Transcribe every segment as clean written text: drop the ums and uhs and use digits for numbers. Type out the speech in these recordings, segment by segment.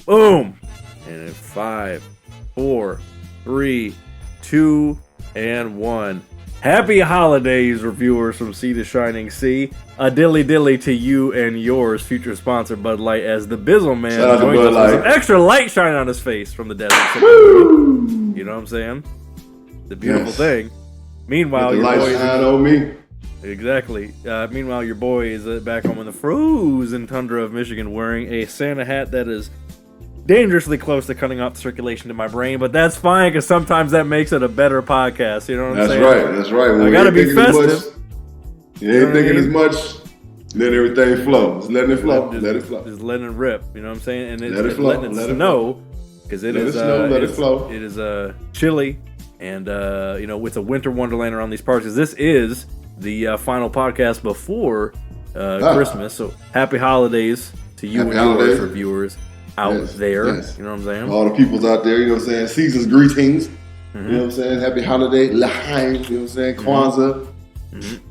Boom. And in 5, 4, 3, 2, and 1. Happy holidays, reviewers from Sea to Shining Sea. A dilly dilly to you and yours, future sponsor Bud Light, as the Bizzle Man joins us with some extra light shining on his face from the desert. You know what I'm saying? The beautiful thing. Meanwhile, your boy shine on me. Exactly. Meanwhile, your boy is back home in the frozen tundra of Michigan wearing a Santa hat that is dangerously close to cutting off the circulation to my brain, but that's fine because sometimes that makes it a better podcast. You know what I'm saying? That's right. When I gotta be festive. You ain't thinking as much. Let everything flow. Just letting it flow. Let it flow. Just letting it rip. You know what I'm saying? And let it flow. letting it snow because it is. Let it flow. It is chilly, and it's a winter wonderland around these parts. Because this is the final podcast before Christmas. So happy holidays to you and yours, reviewers out there. Yes. You know what I'm saying? All the peoples out there. You know what I'm saying? Season's greetings. Mm-hmm. You know what I'm saying? Happy holiday, L'chaim. You know what I'm saying? Kwanzaa. Mm-hmm.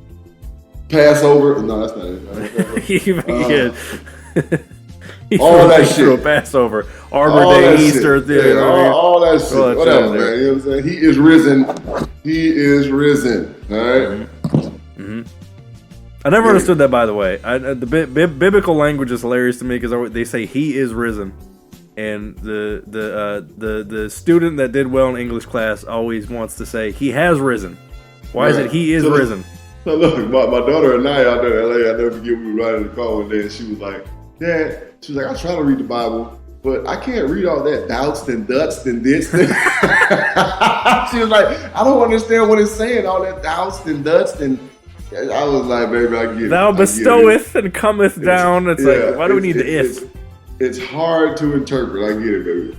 Passover. No, that's not it. All that shit. Passover, Arbor Day, Easter. All that shit. Whatever, man. You know what I'm saying? He is risen. He is risen. All right? Mm-hmm. I never understood that, by the way. The biblical language is hilarious to me because they say he is risen. And the student that did well in English class always wants to say he has risen. Why is it he is risen? So look, my daughter and I out there in LA, I never forget, we were riding in the car one day and she was like, Dad, she was like, I try to read the Bible, but I can't read all that doubts and duts and this. She was like, I don't understand what it's saying, all that doubts and duts. And I was like, baby, I get it. Thou bestoweth and cometh down. It's like, why do we need the if? It's hard to interpret. I get it, baby.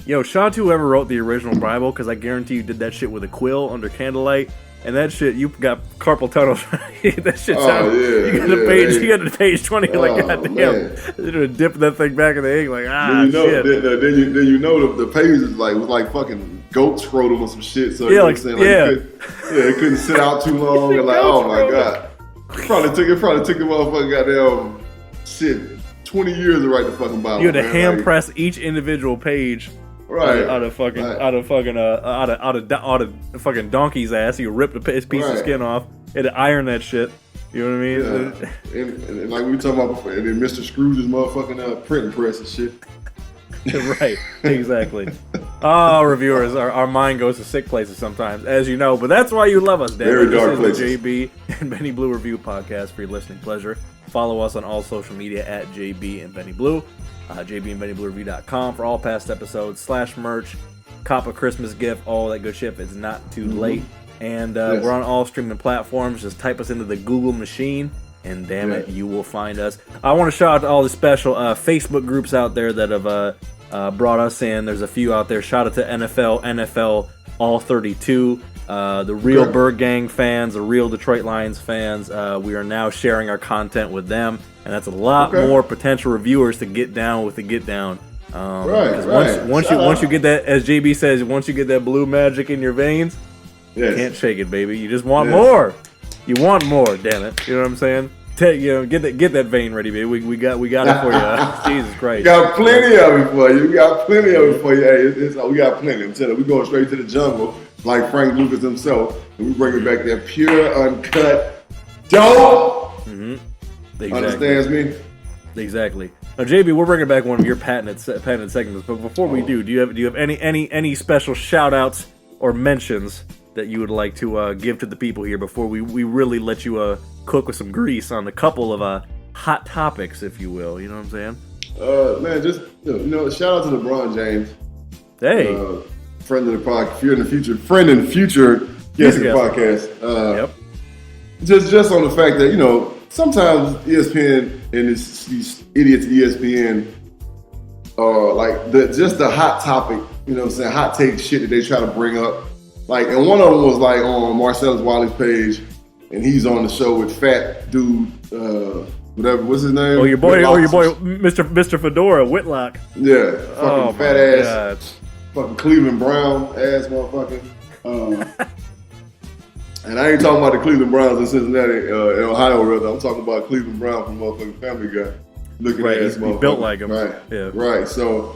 Yo, shout out to whoever wrote the original Bible, because I guarantee you did that shit with a quill under candlelight. And that shit, you got carpal tunnel. That shit sounded. You got the page 20. Like, goddamn, they're dipping that thing back in the ink. Like, shit. Then you know the page is like was like fucking goat scrotum or some shit. So you know what I'm saying? Like, it couldn't sit out too long. And like, oh my god, it probably took the motherfucking goddamn shit 20 years to write the fucking Bible. You had to hand press each individual page. Right. Out of fucking donkey's ass. You ripped a piece of skin off. You had to iron that shit. You know what I mean? And like we were talking about before, and then Mr. Scrooge's motherfucking printing press and shit. Right, exactly. Oh, reviewers, our mind goes to sick places sometimes, as you know, but that's why you love us, Dan. Very dark places. This is the JB and Benny Blue Review Podcast for your listening pleasure. Follow us on all social media at JB and Benny Blue. JBandBennyBlueReview.com for all past episodes, /merch, cop a Christmas gift, all that good shit if it's not too late. And we're on all streaming platforms. Just type us into the Google machine, and damn it, you will find us. I want to shout out to all the special Facebook groups out there that have brought us in. There's a few out there. Shout out to NFL All 32. The real Birdgang fans, the real Detroit Lions fans. We are now sharing our content with them, and that's a lot more potential reviewers to get down with the get down. Once you get that, as JB says, once you get that blue magic in your veins, you can't shake it, baby. You just want more. You want more, damn it. You know what I'm saying? Get that vein ready, baby. We got it for you. Jesus Christ. We got plenty of it for you. Hey, we got plenty. I'm telling you, we going straight to the jungle. Like Frank Lucas himself, and we bringing back that pure, uncut dope. Mm-hmm. Exactly. Understands me? Exactly. Now, JB, we're bringing back one of your patented segments. But before we do you have any special shout outs or mentions that you would like to give to the people here before we really let you cook with some grease on a couple of hot topics, if you will? You know what I'm saying? Man, just shout out to LeBron James. Hey. Friend of the podcast, friend and future guest of the podcast. Just on the fact that, sometimes ESPN and these idiots at ESPN are like the hot topic, hot take shit that they try to bring up. Like, and one of them was like on Marcellus Wiley's page, and he's on the show with fat dude, whatever, what's his name? Your boy, Mr. Fedora Whitlock. Yeah, fucking fat ass. God. Fucking Cleveland Brown ass motherfucker. And I ain't talking about the Cleveland Browns in Cincinnati, in Ohio, rather. I'm talking about Cleveland Brown from motherfucking Family Guy. looking right, ass he's built like him. Right. Yeah. Right. So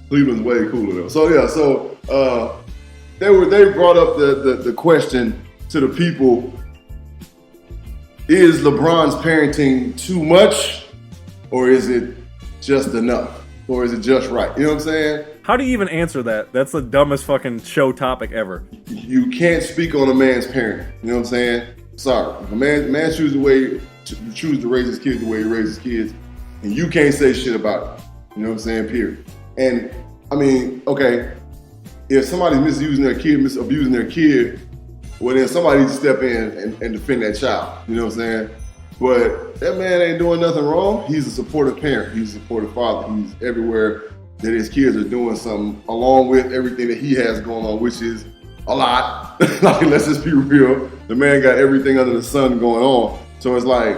Cleveland's way cooler though. So yeah. So they brought up the question to the people: is LeBron's parenting too much, or is it just enough, or is it just right? You know what I'm saying? How do you even answer that? That's the dumbest fucking show topic ever. You can't speak on a man's parenting. You know what I'm saying? Sorry. If a man chooses to raise his kids the way he raises his kids, and you can't say shit about it. You know what I'm saying? Period. And I mean, okay, if somebody's misusing their kid, abusing their kid, well then somebody needs to step in and defend that child. You know what I'm saying? But that man ain't doing nothing wrong. He's a supportive parent. He's a supportive father. He's everywhere that his kids are doing something along with everything that he has going on, which is a lot. Like, let's just be real. The man got everything under the sun going on. So it's like,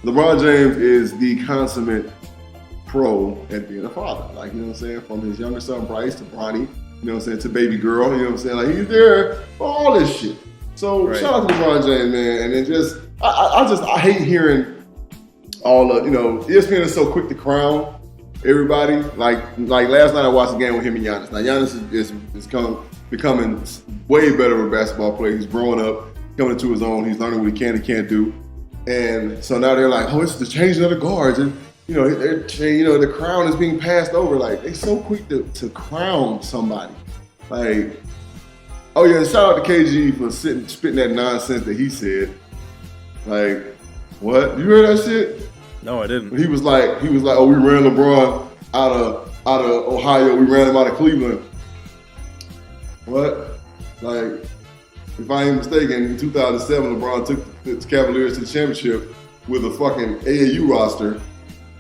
LeBron James is the consummate pro at being a father. Like, you know what I'm saying? From his younger son, Bryce, to Bronny, you know what I'm saying, to baby girl, you know what I'm saying? Like, he's there for all this shit. So shout out to LeBron James, man. And then just, I hate hearing all of, you know, ESPN is so quick to crown everybody. Like last night I watched a game with him and Giannis. Now Giannis is becoming way better of a basketball player. He's growing up, coming into his own. He's learning what he can and can't do. And so now they're like, oh, it's the changing of the guards. And, you know, the crown is being passed over. Like, they're so quick to crown somebody. Like, oh yeah, shout out to KG for spitting that nonsense that he said. Like, what? You heard that shit? No, I didn't. He was like, oh, we ran LeBron out of Ohio. We ran him out of Cleveland. What? Like, if I ain't mistaken, in 2007, LeBron took the Cavaliers to the championship with a fucking AAU roster,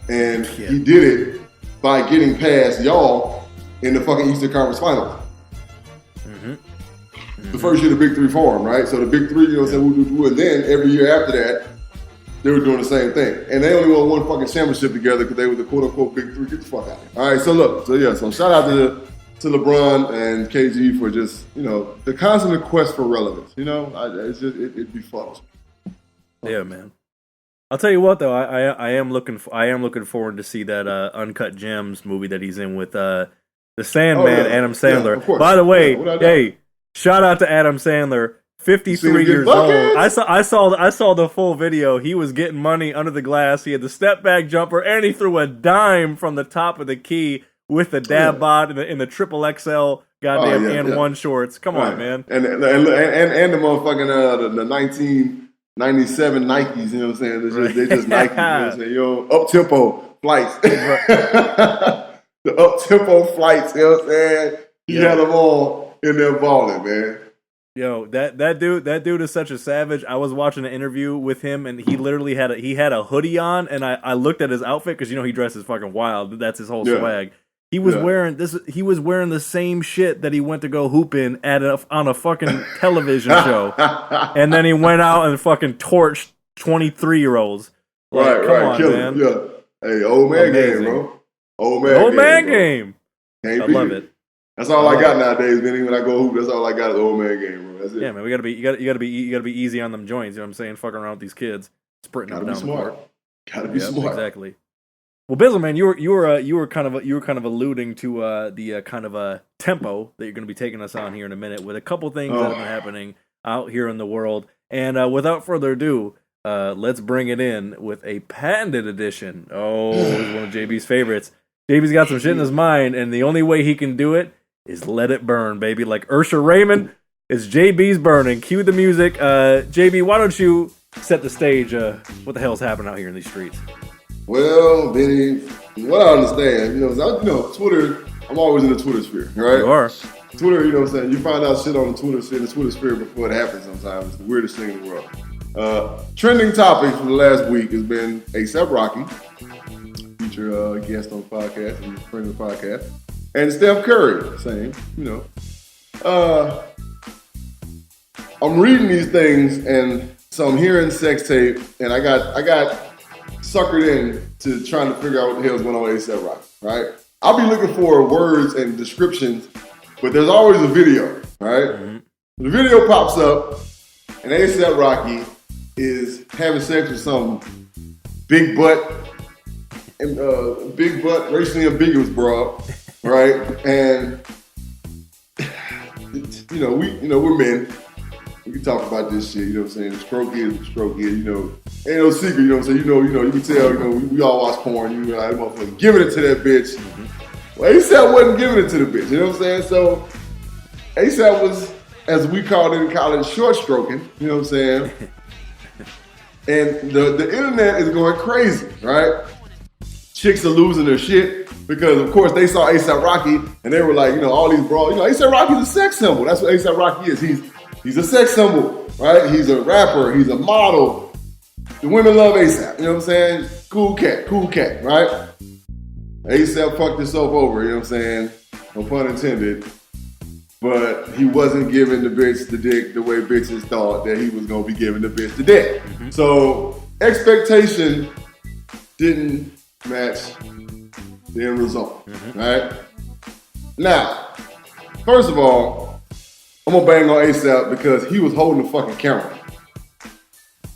and he did it by getting past y'all in the fucking Eastern Conference Finals. The first year the Big Three formed, right? So the Big Three, you know what I'm saying, and then every year after that, they were doing the same thing. And they only won one fucking championship together because they were the quote-unquote Big Three. Get the fuck out of here. All right, so look. So shout out to LeBron and KG for just, you know, the constant quest for relevance. You know, it'd be fun. Yeah, man. I'll tell you what, though, I am looking forward to see that Uncut Gems movie that he's in with the Sandman, Adam Sandler. Yeah, by the way, hey, shout out to Adam Sandler. 53 years old. I saw the full video. He was getting money under the glass. He had the step back jumper, and he threw a dime from the top of the key with the dab bod in the triple XL goddamn one shorts. Come on, man. And the motherfucking the 1997 Nikes. You know what I'm saying? They're just Nikes. You know what I'm saying? Yo, up tempo flights. The up tempo flights. You know what I'm saying? He had them all in there balling, man. Yo, that dude is such a savage. I was watching an interview with him, and he literally had a hoodie on, and I looked at his outfit because, you know, he dresses fucking wild. That's his whole swag. He was wearing this. He was wearing the same shit that he went to go hoop in on a fucking television show, and then he went out and fucking torched 23-year-olds. Like, come on, man. Yeah. Hey, old man game, bro. Old man game. I love it. That's all I got nowadays, man. When I go hoop, that's all I got is old man game, bro. That's it. Yeah, man. You gotta be easy on them joints. You know what I'm saying? Fucking around with these kids, sprinting them down the court. Gotta be smart. Exactly. Well, Bizzle, man, you were kind of alluding to the kind of a tempo that you're going to be taking us on here in a minute with a couple things that have been happening out here in the world. And without further ado, let's bring it in with a patented edition. Oh, it's one of JB's favorites. JB's got some shit in his mind, and the only way he can do it is let it burn, baby. Like Usher Raymond, it's JB's burning. Cue the music. JB, why don't you set the stage? What the hell's happening out here in these streets? Well, Benny, what I understand, Twitter, I'm always in the Twitter sphere, right? You are. Twitter, you know what I'm saying? You find out shit on the Twitter sphere before it happens sometimes. It's the weirdest thing in the world. Trending topics for the last week has been A$AP Rocky, feature guest on the podcast and friend of the podcast, and Steph Curry, same, you know. I'm reading these things, and so I'm hearing sex tape, and I got suckered in to trying to figure out what the hell's going on with A$AP Rocky, right? I'll be looking for words and descriptions, but there's always a video, right? Mm-hmm. The video pops up, and A$AP Rocky is having sex with some big butt big butt, racially ambiguous broad, right? And we're men. We can talk about this shit. You know what I'm saying? The stroke is the stroke is. Ain't no secret. You know what I'm saying? You can tell. We all watch porn. You know, that motherfucker giving it to that bitch. Well, ASAP wasn't giving it to the bitch. You know what I'm saying? So ASAP was, as we called it in college, short stroking. You know what I'm saying? And the internet is going crazy, right? Chicks are losing their shit because, of course, they saw A$AP Rocky and they were like, all these bras. A$AP Rocky's a sex symbol. That's what A$AP Rocky is. He's a sex symbol, right? He's a rapper. He's a model. The women love A$AP. You know what I'm saying? Cool cat, right? A$AP fucked himself over. You know what I'm saying? No pun intended. But he wasn't giving the bitch the dick the way bitches thought that he was going to be giving the bitch the dick. Mm-hmm. So expectation didn't match the end result, right? Now, first of all, I'm going to bang on A$AP because he was holding the fucking camera.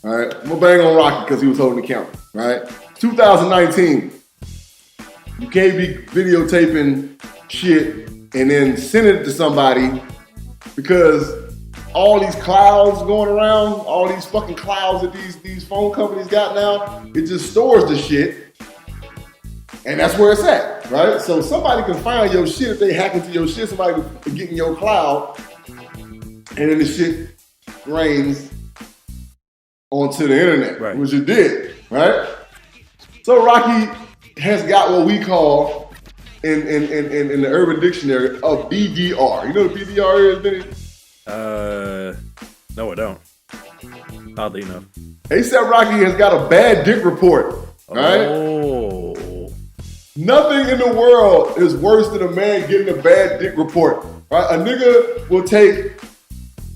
All right? I'm going to bang on Rocky because he was holding the camera, right? 2019, you can't be videotaping shit and then send it to somebody because all these clouds going around, all these fucking clouds that these phone companies got now, it just stores the shit. And that's where it's at, right? So somebody can find your shit if they hack into your shit, somebody can get in your cloud, and then the shit rains onto the internet, right, which it did, right? So Rocky has got what we call in the Urban Dictionary a BDR. You know what BDR is, Benny? No, I don't. Oddly enough. A$AP Rocky has got a bad dick report, right? Oh. Nothing in the world is worse than a man getting a bad dick report, right? A nigga will take,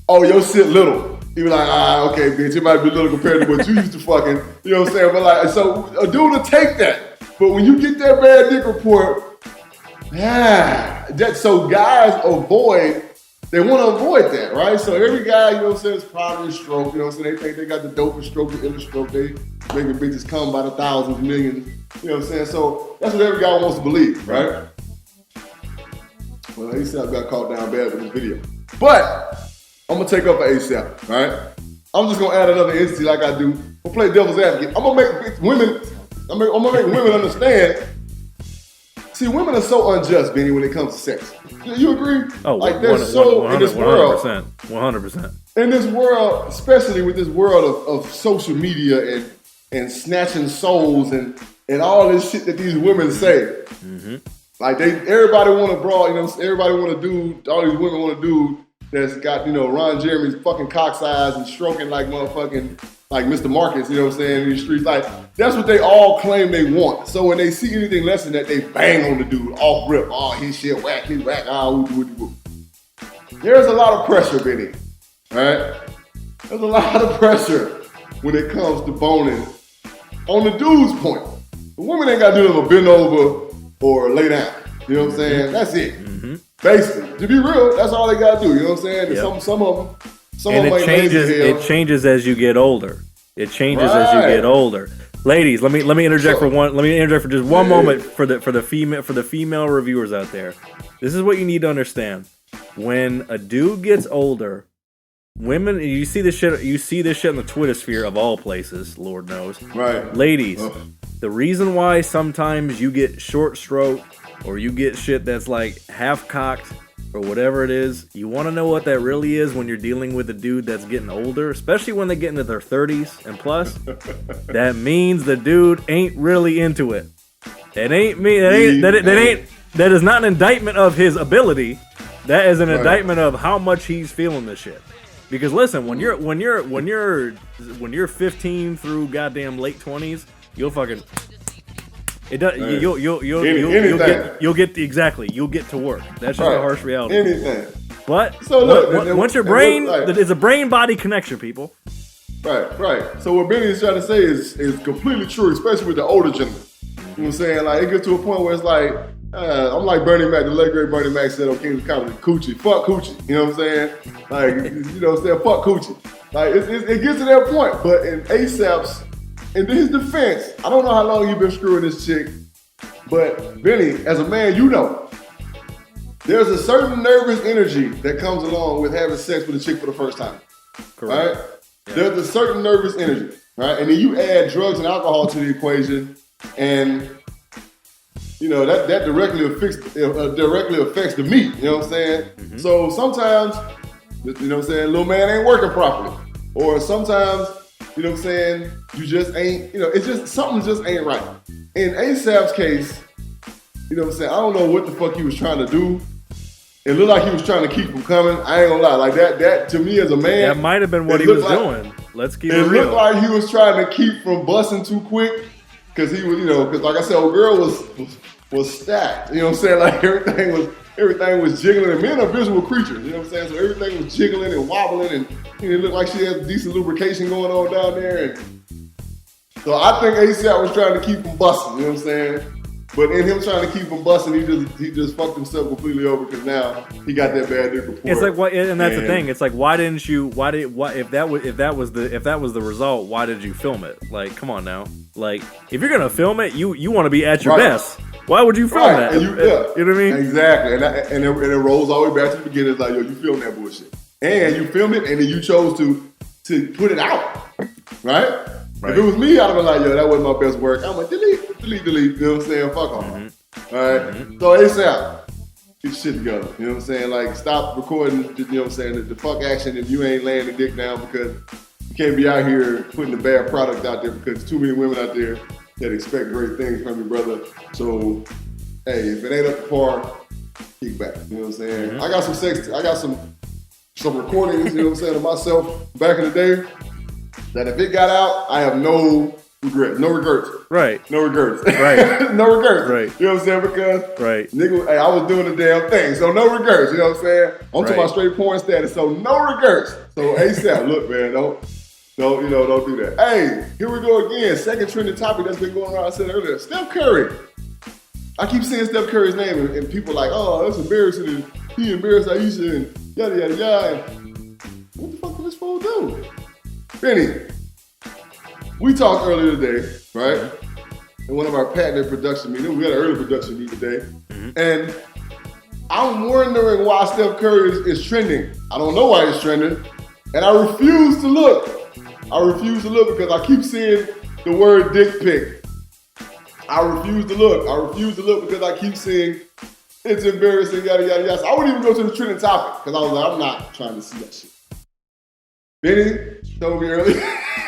your shit little. He be like, okay, bitch, it might be little compared to what you used to fucking, you know what I'm saying? But like, so a dude will take that. But when you get that bad dick report, so guys they want to avoid that, right? So every guy, you know what I'm saying, is proud of his stroke, you know what I'm saying? They think they got the dopest stroke, the illest stroke. They making bitches come by the thousands, millions, you know what I'm saying? So that's what every guy wants to believe, right? Well, A$AP got caught down bad with this video. But I'm going to take up for A$AP, right? I'm just going to add another entity like I do. I'm going to play devil's advocate. I'm going to make women understand. See, women are so unjust, Benny, when it comes to sex. You agree? Oh, like they're in this world. 100%. In this world, especially with this world of social media and snatching souls and all this shit that these women say. Mm-hmm. Like everybody want a bra, everybody want a dude, all these women want a dude that's got, Ron Jeremy's fucking cock size and stroking like motherfucking, like Mr. Marcus, you know what I'm saying, in the streets. Like, that's what they all claim they want. So when they see anything less than that, they bang on the dude, off rip. Oh, his shit whack, his whack, woo. There's a lot of pressure, Benny, right? There's a lot of pressure when it comes to boning on the dude's point. The woman ain't got to do nothing but bend over or lay down. You know what I'm saying? That's it. Mm-hmm. Basically. To be real, that's all they got to do. You know what I'm saying? Yep. Some of them. And it changes as you get older. It changes as you get older. Ladies, let me interject for just one moment for the female reviewers out there. This is what you need to understand. When a dude gets older, women, you see this shit in the Twitter sphere of all places, Lord knows. Right. Ladies, the reason why sometimes you get short stroke or you get shit that's like half cocked or whatever it is, you want to know what that really is when you're dealing with a dude that's getting older, especially when they get into their 30s and plus. That means the dude ain't really into it. That is not an indictment of his ability. That is an indictment of how much he's feeling this shit. Because listen, when you're 15 through goddamn late 20s, you'll fucking it does. You'll get to work. That's just a harsh reality. Anything. But so look, once your brain, it's a brain body connection, people. Right. So what Benny is trying to say is completely true, especially with the older gentlemen. You know what I'm saying? Like, it gets to a point where it's like, I'm like Bernie Mac, the late great Bernie Mac said on King's Comedy, coochie, fuck coochie. You know what I'm saying? Like, you know what I'm saying? Fuck coochie. Like, it gets to that point. But in A$AP's, in his defense, I don't know how long you've been screwing this chick, But Benny, as a man, you know, there's a certain nervous energy that comes along with having sex with a chick for the first time. Correct. Right? Yeah. There's a certain nervous energy, right? And then you add drugs and alcohol to the equation, and you know that directly affects the meat. You know what I'm saying? Mm-hmm. So sometimes, you know what I'm saying, little man ain't working properly, or sometimes, you know what I'm saying, you just ain't. You know, it's just something just ain't right. In ASAP's case, you know what I'm saying, I don't know what the fuck he was trying to do. It looked like he was trying to keep from coming. I ain't gonna lie, like that to me as a man, that might have been what he was doing. Let's keep it real. It looked like he was trying to keep from busting too quick, because he was, you know, because like I said, old girl was stacked. You know what I'm saying? Like everything was jiggling, and men are visual creatures. You know what I'm saying? So everything was jiggling and wobbling, and you know, it looked like she had decent lubrication going on down there. And so I think ASAP was trying to keep from busting. You know what I'm saying? But in him trying to keep him busting, he just fucked himself completely over, because now he got that bad dick report. It's like what, and that's the thing. It's like, why didn't you? If that was the result, why did you film it? Like, come on now. Like, if you're gonna film it, you want to be at your best. Why would you film that? And you know what I mean? Exactly. And it rolls all the way back to the beginning. It's like, yo, you filmed that bullshit, and you filmed it, and then you chose to put it out, right? Right. If it was me, I'd have been like, yo, that wasn't my best work. I'm like, delete. You know what I'm saying? Fuck off. Mm-hmm. All right? Mm-hmm. So ASAP, get shit together. You know what I'm saying? Like, stop recording, you know what I'm saying, the fuck action if you ain't laying the dick down, because you can't be out here putting a bad product out there, because there's too many women out there that expect great things from you, brother. So, hey, if it ain't up to par, kick back. You know what I'm saying? Mm-hmm. I got some recordings, you know what I'm saying, of myself back in the day, that if it got out, I have no regrets. Right. No regrets. Right. No regrets. Right. You know what I'm saying? Because, nigga, hey, I was doing the damn thing. So no regrets. You know what I'm saying? I'm talking about straight porn status. So no regrets. So ASAP, look, man, don't do that. Hey, here we go again. Second trending topic that's been going around. I said earlier, Steph Curry. I keep seeing Steph Curry's name, and people are like, oh, that's embarrassing. And he embarrassed Aisha and yada, yada, yada. And what the fuck did this fool do? Benny, we talked earlier today, right? In one of our patented production meetings. We had an early production meeting today. Mm-hmm. And I'm wondering why Steph Curry is trending. I don't know why he's trending. And I refuse to look. Because I keep seeing the word dick pic. I refuse to look because I keep seeing it's embarrassing, yada, yada, yada. So I wouldn't even go to the trending topic, because I was like, I'm not trying to see that shit. Benny told me earlier,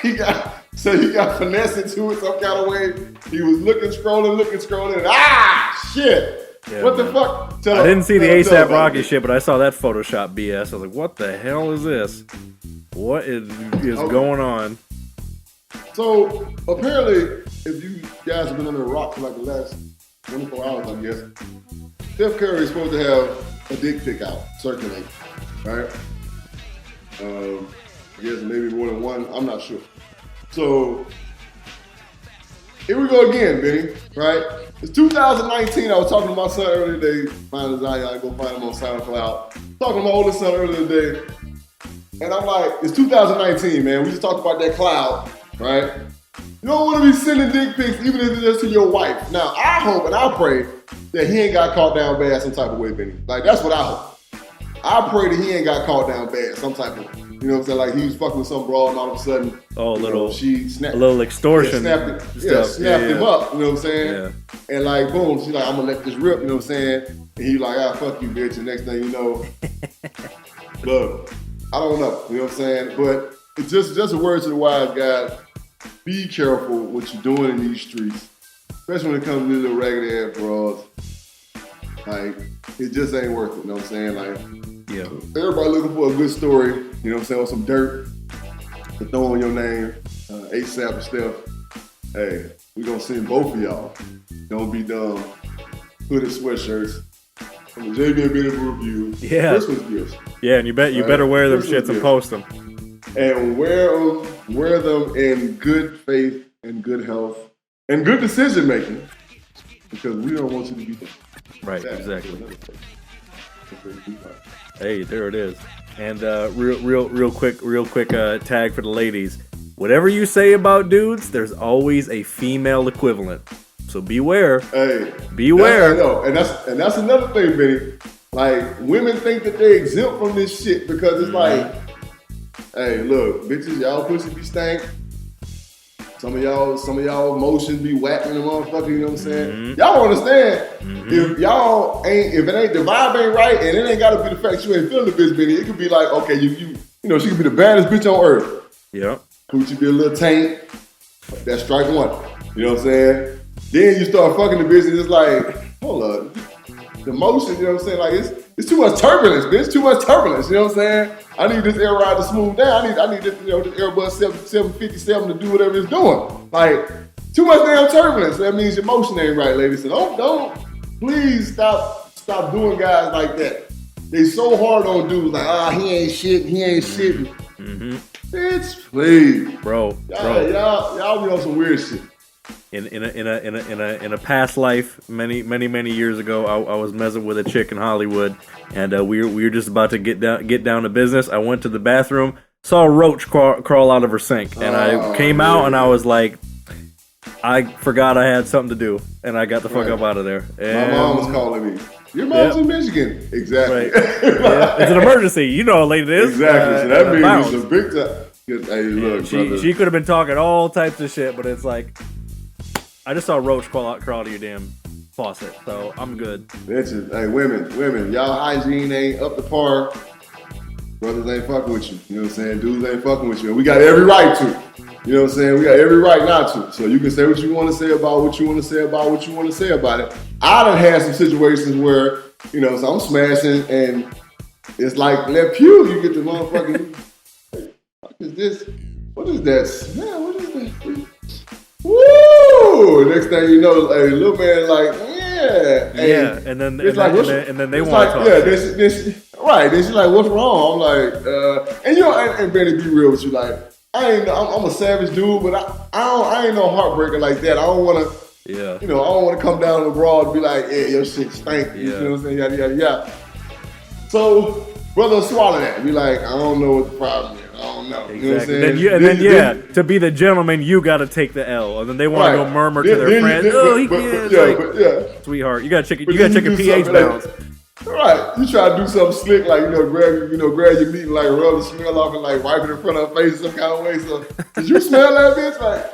he got finessed into it some kind of way. He was scrolling, and shit. Yeah, what the fuck? I didn't see the ASAP Rocky shit, but I saw that Photoshop BS. I was like, what the hell is this? What is going on? So, apparently, if you guys have been under a rock for like the last 24 hours, I guess, Steph Curry is supposed to have a dick pic out, circulating, right? I guess maybe more than one, I'm not sure. So, here we go again, Benny, right? It's 2019. I was talking to my son earlier today. Find his eye, I go find him on SoundCloud. Talking to my oldest son earlier today. And I'm like, it's 2019, man. We just talked about that cloud, right? You don't want to be sending dick pics, even if it's just to your wife. Now, I hope and I pray that he ain't got caught down bad some type of way, Benny. Like, that's what I hope. I pray that he ain't got caught down bad some type of way. You know what I'm saying? Like, he was fucking with some broad, and all of a sudden, she snapped. A little extortion. Snapped him up. You know what I'm saying? Yeah. And like, boom, she's like, I'm gonna let this rip. You know what I'm saying? And he like, fuck you, bitch. And next thing you know, look, I don't know. You know what I'm saying? But it's just a word to the wise guys. Be careful what you're doing in these streets, especially when it comes to these little ragged ass broads. Like, it just ain't worth it. You know what I'm saying? Like, yeah. Everybody looking for a good story, you know what I'm saying, with some dirt to throw on your name, ASAP and Steph. Hey, we gonna send both of y'all. Don't be dumb. Hooded sweatshirts from the JB and Benny Review. Yeah. Christmas gifts. Yeah, and you better wear them Christmas shits and post them. And wear them in good faith and good health and good decision making, because we don't want you to be dumb. Right, exactly. Hey, there it is. And real quick tag for the ladies. Whatever you say about dudes, there's always a female equivalent. So beware. Hey, beware. And that's another thing, Benny. Like, women think that they exempt from this shit because it's like, hey, look, bitches, y'all pussy be stank. Some of y'all emotions be whacking the motherfucker, you know what I'm saying? Y'all don't understand. If it ain't, the vibe ain't right, and it ain't gotta be the fact you ain't feeling the bitch, Benny. It could be like, okay, you know, she could be the baddest bitch on earth. Yeah. Coochie be a little taint. That's strike one. You know what I'm saying? Then you start fucking the bitch and it's like, hold up. The motion, you know what I'm saying? Like, it's too much turbulence, bitch. Too much turbulence, you know what I'm saying? I need this air ride to smooth down. I need this, this Airbus 757 to do whatever it's doing. Like, too much damn turbulence. That means your motion ain't right, ladies. So don't, please stop doing guys like that. They so hard on dudes, like, he ain't shit. Bitch, please. Bro. Y'all be on some weird shit. In a past life, many years ago, I was messing with a chick in Hollywood, and we were just about to get down to business. I went to the bathroom, saw a roach crawl out of her sink, and I came out and I was like, I forgot I had something to do, and I got the fuck up out of there. And my mom was calling me. Your mom's in Michigan. Exactly. Right. It's an emergency. You know how late it is. Exactly. So that means it's a big time. Hey, look, she could have been talking all types of shit, but it's like, I just saw a roach crawl out of your damn faucet, so I'm good. Bitches, hey, women, y'all hygiene ain't up to par. Brothers ain't fucking with you. You know what I'm saying? Dudes ain't fucking with you. And we got every right to. You know what I'm saying? We got every right not to. So you can say what you want to say about what you want to say about what you want to say about it. I done had some situations where, you know, so I'm smashing and it's like, let pew, you get the motherfucking, what is this? What is that smell? What is that? Woo! Next thing you know, a little man like, and then they want to talk. Yeah, right. Then she's like, what's wrong? I'm like, and you know, and Benny, be real with you, like, I'm a savage dude, but I ain't no heartbreaker like that. I don't want to, you know, I don't want to come down abroad and be like, yeah, your shit stank. You know what I'm saying? Yada yada yada. So, brother, swallow that. Be like, I don't know what the problem is. I don't know. Exactly. You know what I'm saying? To be the gentleman, you got to take the L, and then they want to go murmur to their friends. Sweetheart, you got to check your pH balance. Right, you try to do something slick, like grab your meat and like rub the smell off and like wipe it in front of her face some kind of way. So, did you smell that bitch? Like,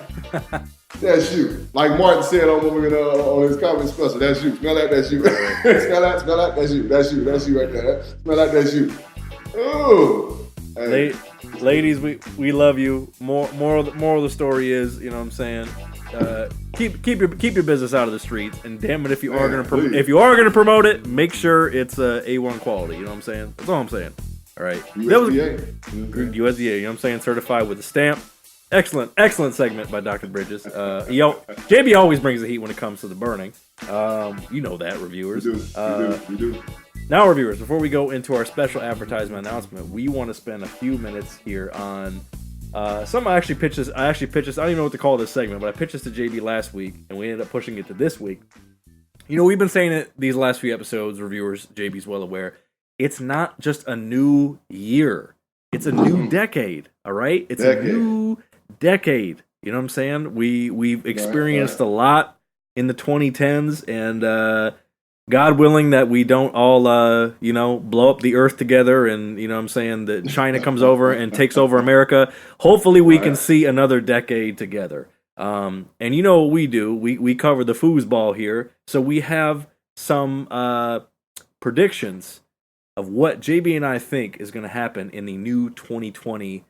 that's you. Like Martin said on his comedy special, that's you. Smell that, that's you. smell that, that's you. That's you right there. Smell that, that's you. Ooh. Hey. Ladies, we love you. Moral of the story is, you know what I'm saying, keep your business out of the streets, and damn it, if you are gonna promote it, make sure it's A1 quality. You know what I'm saying? That's all I'm saying. All right, USDA. USDA. You know what I'm saying? Certified with a stamp. Excellent segment by Dr. Bridges. JB always brings the heat when it comes to the burning. You know that, reviewers. You do. Now, reviewers, before we go into our special advertisement announcement, we want to spend a few minutes here on something I actually pitched this. I don't even know what to call this segment, but I pitched this to JB last week, and we ended up pushing it to this week. You know, we've been saying it these last few episodes, reviewers, JB's well aware. It's not just a new year. It's a new decade, all right? It's a new decade. You know what I'm saying? We've experienced a lot in the 2010s, and God willing that we don't all, blow up the earth together, and, you know what I'm saying, that China comes over and takes over America. Hopefully we can see another decade together. And you know what we do. We cover the foosball here, so we have some predictions of what JB and I think is going to happen in the new 2020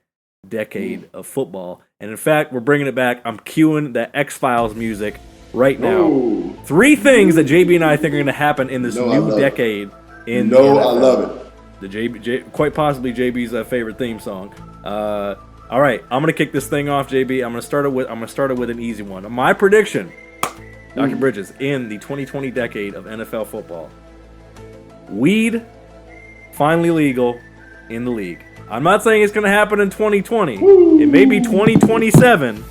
decade of football. And in fact, we're bringing it back. I'm cueing the X-Files music right now. Ooh. 3 things that JB and I think are going to happen in this new decade. I love it. The quite possibly JB's favorite theme song. All right, I'm going to kick this thing off, JB. I'm going to start it with an easy one. My prediction, Dr. Bridges, in the 2020 decade of NFL football: weed finally legal in the league. I'm not saying it's going to happen in 2020. It may be 2027.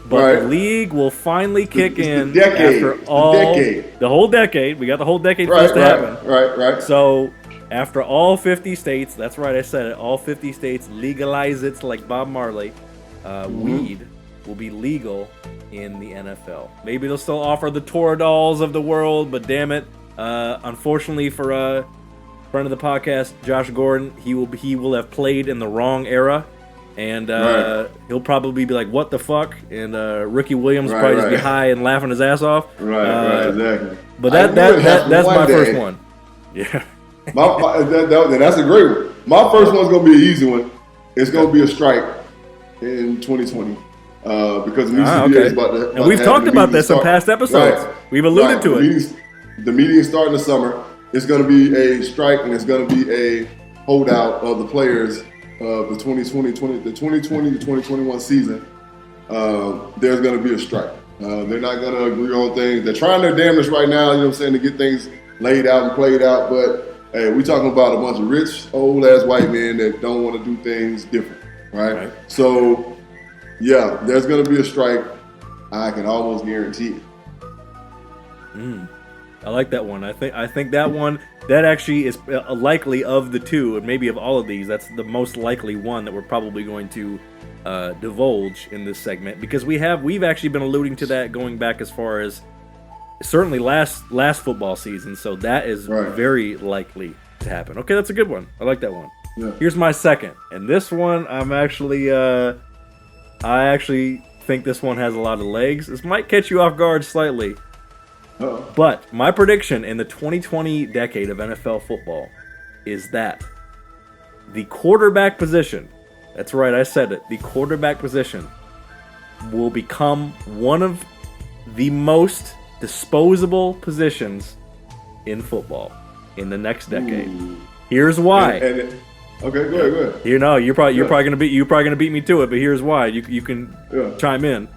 But the league will finally kick in after the whole decade. We got the whole decade for this to happen. Right. So after all 50 states, that's right, I said it, all 50 states legalize it like Bob Marley, weed will be legal in the NFL. Maybe they'll still offer the Toradals of the world, but damn it, unfortunately for a friend of the podcast, Josh Gordon, he will have played in the wrong era, and he'll probably be like, "What the fuck?" And Ricky Williams will probably just be high and laughing his ass off. Right, exactly. But that's my first one. Yeah, that's a great one. My first one's gonna be an easy one. It's gonna be a strike in 2020 because the CBA is about to. And we've talked about this in past episodes. Right. We've alluded to it. The meeting is starting this summer. It's going to be a strike, and it's going to be a holdout of the players of the 2020 to 2021 season. There's going to be a strike. They're not going to agree on things. They're trying their damnedest right now, you know what I'm saying, to get things laid out and played out. But, hey, we're talking about a bunch of rich, old-ass white men that don't want to do things different, right? So, yeah, there's going to be a strike. I can almost guarantee it. I like that one. I think that one, that actually is likely of the two, and maybe of all of these, that's the most likely one that we're probably going to divulge in this segment, because we've actually been alluding to that going back as far as certainly last football season. So that is very likely to happen. Okay, that's a good one. I like that one. Yeah. Here's my second, and this one I actually think this one has a lot of legs. This might catch you off guard slightly. Uh-oh. But my prediction in the 2020 decade of NFL football is that the quarterback position, that's right, I said it, the quarterback position will become one of the most disposable positions in football in the next decade. Ooh. Here's why. Okay, go ahead. You know, you're probably gonna beat me to it, but here's why. You can chime in.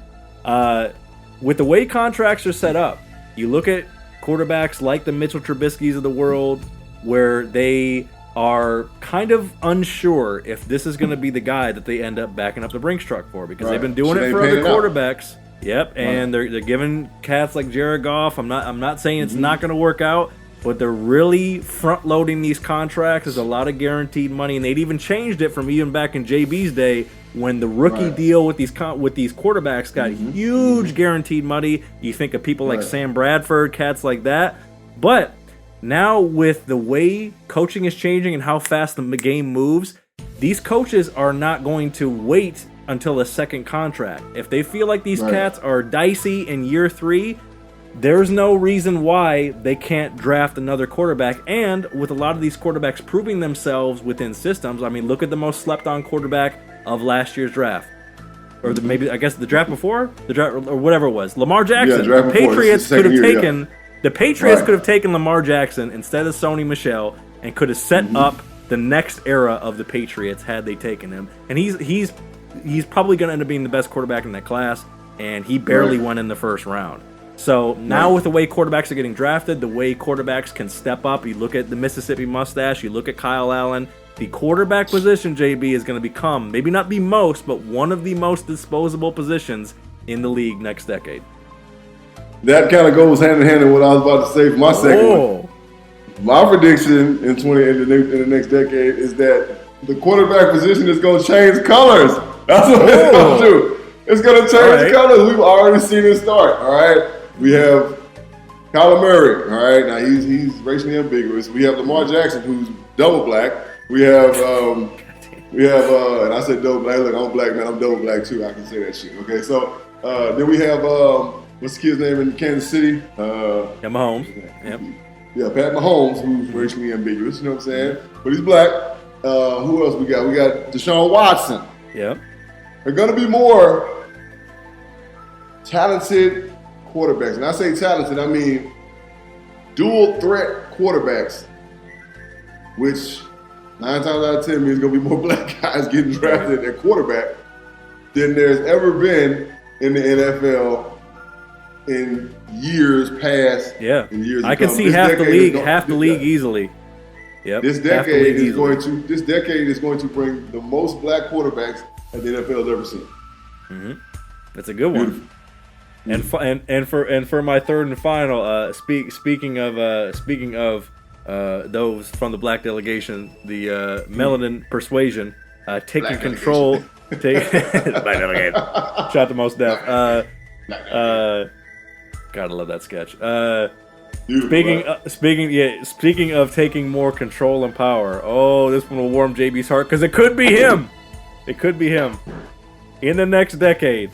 With the way contracts are set up, you look at quarterbacks like the Mitchell Trubisky's of the world, where they are kind of unsure if this is going to be the guy that they end up backing up the Brinks truck for, because they've been doing it for other quarterbacks. Yep, and they're giving cats like Jared Goff. I'm not saying it's not going to work out, but they're really front loading these contracts. There's a lot of guaranteed money, and they'd even changed it from even back in JB's day, when the rookie deal with these quarterbacks got huge guaranteed money. You think of people like Sam Bradford, cats like that. But now with the way coaching is changing and how fast the game moves, these coaches are not going to wait until a second contract. If they feel like these cats are dicey in year 3, there's no reason why they can't draft another quarterback. And with a lot of these quarterbacks proving themselves within systems, I mean, look at the most slept on quarterback of last year's draft, or maybe I guess the draft before the draft, or whatever it was. Lamar Jackson. The Patriots could have taken the Patriots could have taken Lamar Jackson instead of Sony Michel, and could have set up the next era of the Patriots had they taken him. And he's probably going to end up being the best quarterback in that class, and he barely went in the first round. So now with the way quarterbacks are getting drafted, the way quarterbacks can step up, you look at the Mississippi Mustache, you look at Kyle Allen. The quarterback position, JB, is going to become, maybe not the most, but one of the most disposable positions in the league next decade. That kind of goes hand in hand with what I was about to say for my second one. My prediction in the next decade is that the quarterback position is going to change colors. That's what it's going to do. It's going to change colors. We've already seen it start. All right, we have Kyler Murray. All right, now he's racially ambiguous. We have Lamar Jackson, who's double black. We have, and I said double black. Look, I'm a black man. I'm double black too. I can say that shit. Okay, so then we have, what's the kid's name in Kansas City? Mahomes. Yep. Yeah, Pat Mahomes, who's racially ambiguous. You know what I'm saying? But he's black. Who else we got? We got Deshaun Watson. Yep. There are going to be more talented quarterbacks, and I say talented, I mean dual threat quarterbacks, which 9 times out of 10 means going to be more black guys getting drafted at quarterback than there's ever been in the NFL in years past. Yeah, in years I can see half the league easily. Yep. This decade is going to bring the most black quarterbacks that the NFL has ever seen. Mm-hmm. That's a good one. And for my third and final, speaking of those from the black delegation, the melanin persuasion taking control. Black delegation. Shout out to Most Def. Gotta love that sketch. Speaking of taking more control and power. Oh, this one will warm JB's heart because it could be him. It could be him. In the next decade,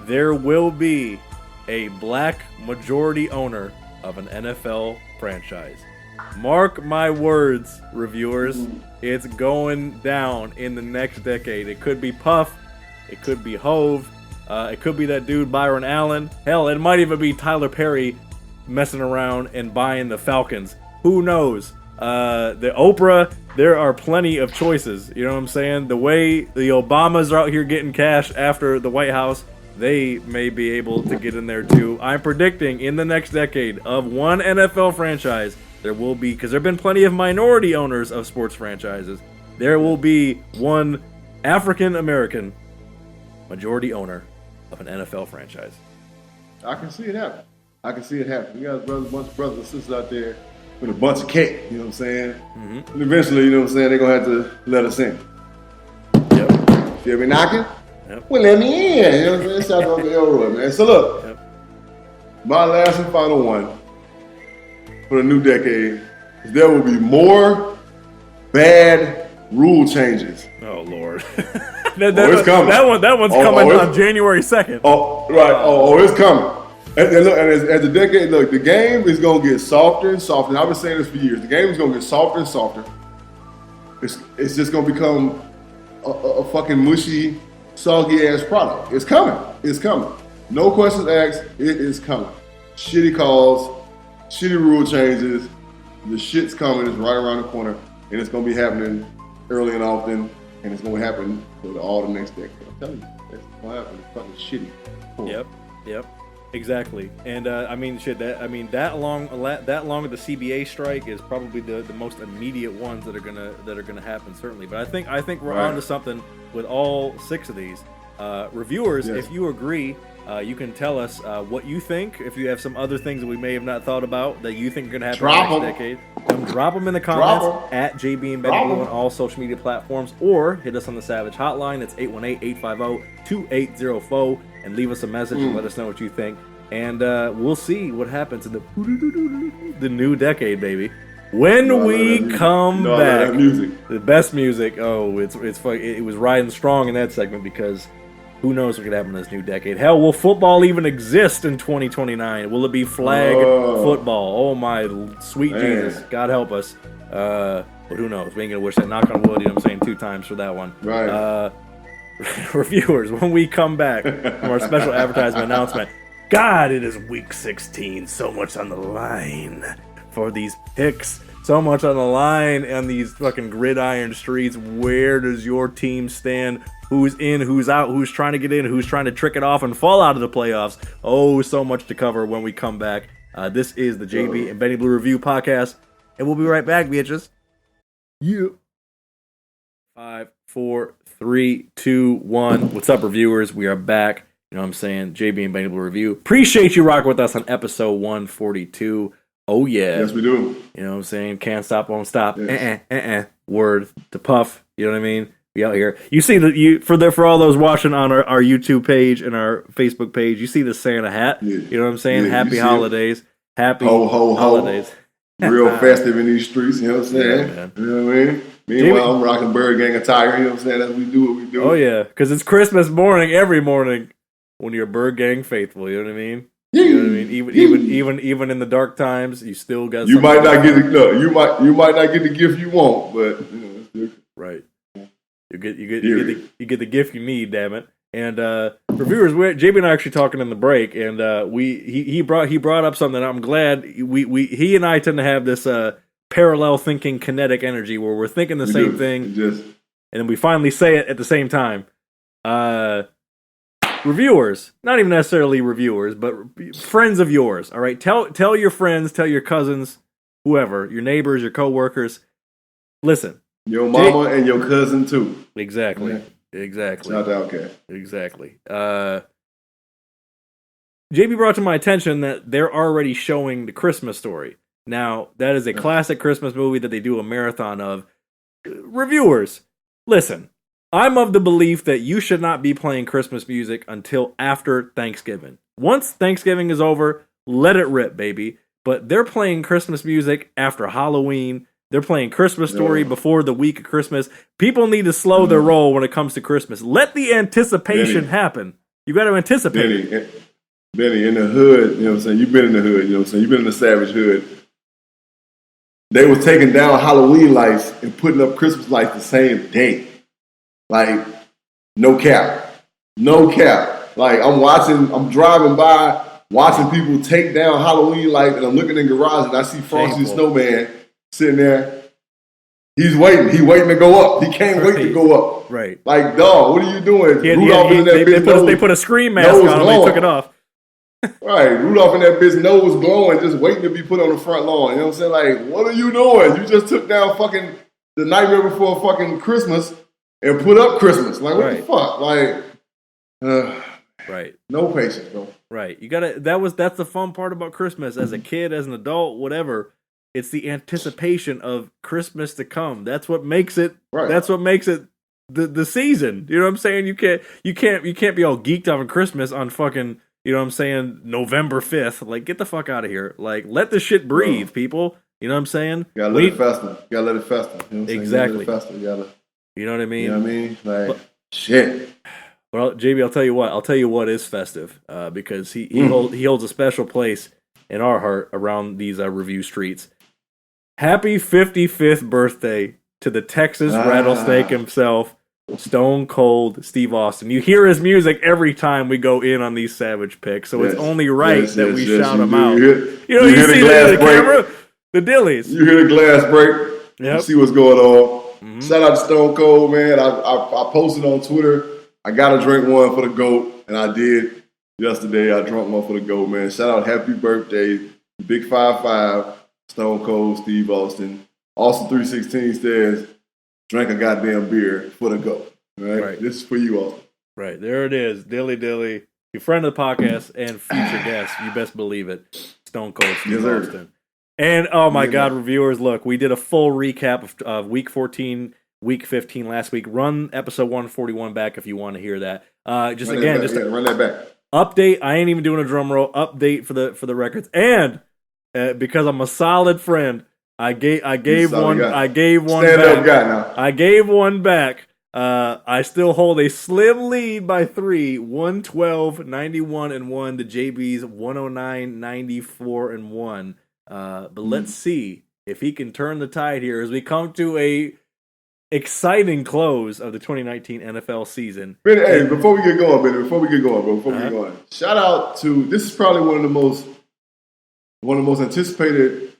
there will be a black majority owner of an NFL franchise. Mark my words, reviewers. It's going down in the next decade. It could be Puff. It could be Hove. It could be that dude Byron Allen. Hell, it might even be Tyler Perry messing around and buying the Falcons. Who knows? The Oprah, there are plenty of choices. You know what I'm saying? The way the Obamas are out here getting cash after the White House, they may be able to get in there too. I'm predicting in the next decade of one NFL franchise, there will be, because there have been plenty of minority owners of sports franchises, there will be one African American majority owner of an NFL franchise. I can see it happen. We got a bunch of brothers and sisters out there with a bunch of cake, you know what I'm saying? Mm-hmm. And eventually, you know what I'm saying, they're going to have to let us in. Yep. Feel me knocking? Yep. Well, let me in. You know what I'm saying? Shout out to Elroy, man. So look, my last and final one for the new decade is there will be more bad rule changes. Oh, Lord. It's coming. That one's coming on January 2nd. Oh, right. It's coming. And look, and as the decade, look, the game is going to get softer and softer. And I've been saying this for years. The game is going to get softer and softer. It's just going to become a fucking mushy, soggy-ass product. It's coming. No questions asked. It is coming. Shitty calls, shitty rule changes. The shit's coming. It's right around the corner. And it's going to be happening early and often. And it's going to happen for all the next decade. I'm telling you, it's going to happen. It's fucking shitty. Cool. Yep. Exactly. And that long of the CBA strike is probably the most immediate ones that are gonna happen, certainly. But I think we're on to something with all 6 of these. Reviewers, if you agree, you can tell us what you think. If you have some other things that we may have not thought about that you think are going to happen in the next decade, drop them in the comments at JB and Benny Blue on all social media platforms, or hit us on the Savage Hotline. It's 818-850-2804, and leave us a message and let us know what you think. And we'll see what happens in the new decade, baby. When we come back, the best music. Oh, it was riding strong in that segment because who knows what could happen in this new decade. Hell, will football even exist in 2029? Will it be flag football? Oh my sweet Jesus, God help us. But who knows? We ain't gonna wish that. Knock on wood. You know what I'm saying? 2 times for that one. Right. Reviewers, when we come back from our special advertisement announcement. God, it is week 16. So much on the line for these picks. So much on the line on these fucking gridiron streets. Where does your team stand? Who's in, who's out, who's trying to get in, who's trying to trick it off and fall out of the playoffs. Oh, so much to cover when we come back. This is the JB and Benny Blue Review podcast, and we'll be right back, bitches. Yeah. 5, 4, 3, 2, 1. What's up, reviewers? We are back. You know what I'm saying? JB and Benny Blue Review. Appreciate you rocking with us on episode 142. Oh, yeah. Yes, we do. You know what I'm saying? Can't stop, won't stop. Yes. Word to Puff. You know what I mean? Be out here. You see for all those watching on our YouTube page and our Facebook page, you see the Santa hat. Yeah. You know what I'm saying? Yeah, happy holidays. Happy holidays. Real festive in these streets. You know what I'm saying? Yeah, man. You know what I mean? Meanwhile, I'm rocking Birdgang attire. You know what I'm saying? As we do what we do. Oh, yeah. Because it's Christmas morning every morning. When you're Birdgang faithful, you know what I mean? You know what I mean? Even in the dark times, you still got. You might not get you might not get the gift you want, but you know, it's right. You get the gift you need, damn it. And reviewers, JB and I are actually talking in the break, and he brought up something. I'm glad he and I tend to have this parallel thinking, kinetic energy where we're thinking the same thing, and then we finally say it at the same time. Reviewers, not even necessarily reviewers, but friends of yours. All right, tell your friends, tell your cousins, whoever, your neighbors, your coworkers. Listen, your mama and your cousin too. Exactly. Yeah. Exactly. Shout out, okay. Exactly. JB brought to my attention that they're already showing The Christmas Story. Now, that is a classic Christmas movie that they do a marathon of. Reviewers, listen. I'm of the belief that you should not be playing Christmas music until after Thanksgiving. Once Thanksgiving is over, let it rip, baby. But they're playing Christmas music after Halloween. They're playing Christmas Story before the week of Christmas. People need to slow their roll when it comes to Christmas. Let the anticipation happen. You got to anticipate it. Benny, in the hood, you know what I'm saying? You've been in the hood, you know what I'm saying? You've been in the savage hood. They was taking down Halloween lights and putting up Christmas lights the same day. Like, no cap. No cap. Like, I'm driving by, watching people take down Halloween lights, and I'm looking in the garage, and I see Frosty the Snowman sitting there. He's waiting. He's waiting to go up. He can't wait to go up. Right. Like, dog, what are you doing? They put a screen mask on him. They took it off. Right. Rudolph and that bitch nose glowing, just waiting to be put on the front lawn. You know what I'm saying? Like, what are you doing? You just took down fucking the nightmare before fucking Christmas and put up Christmas. Like, what the fuck? Like, right. No patience, bro. Right. You gotta. That's the fun part about Christmas. As a kid, as an adult, whatever. It's the anticipation of Christmas to come. That's what makes it. Right. That's what makes it the season. You know what I'm saying? You can't be all geeked out on Christmas on fucking. You know what I'm saying? November 5th. Like, get the fuck out of here. Like, let the shit breathe, people. You know what I'm saying? You gotta let it fester. You gotta let it fester. You know what I'm exactly. Saying? You know what I mean? You know what I mean? Like, shit. Well, JB, I'll tell you what. I'll tell you what is festive because he holds a special place in our heart around these review streets. Happy 55th birthday to the Texas rattlesnake himself, Stone Cold Steve Austin. You hear his music every time we go in on these Savage picks, so it's only right that we shout him out. You see the camera, the dillies. You hear the glass break. Yep. You see what's going on. Mm-hmm. Shout out to Stone Cold, man. I posted on Twitter. I got to drink one for the GOAT, and I did yesterday. I drank one for the GOAT, man. Shout out, happy birthday, Big 5'5", Stone Cold Steve Austin. Austin 316 says, drink a goddamn beer for the GOAT. Right? This is for you, Austin. Right, there it is. Dilly, your friend of the podcast and future guest. You best believe it. Stone Cold Steve Austin. And, oh my God, reviewers, look, we did a full recap of Week 14, Week 15 last week. Run episode 141 back if you want to hear that. Run that back. Update. I ain't even doing a drum roll. Update for the records. And because I'm a solid friend, I gave one back. I gave one back. I still hold a slim lead by 3, 112, 91 and 1 to JB's 109, 94 and 1. But let's see if he can turn the tide here as we come to a exciting close of the 2019 NFL season. Hey, before we get going, shout out to, this is probably one of the most anticipated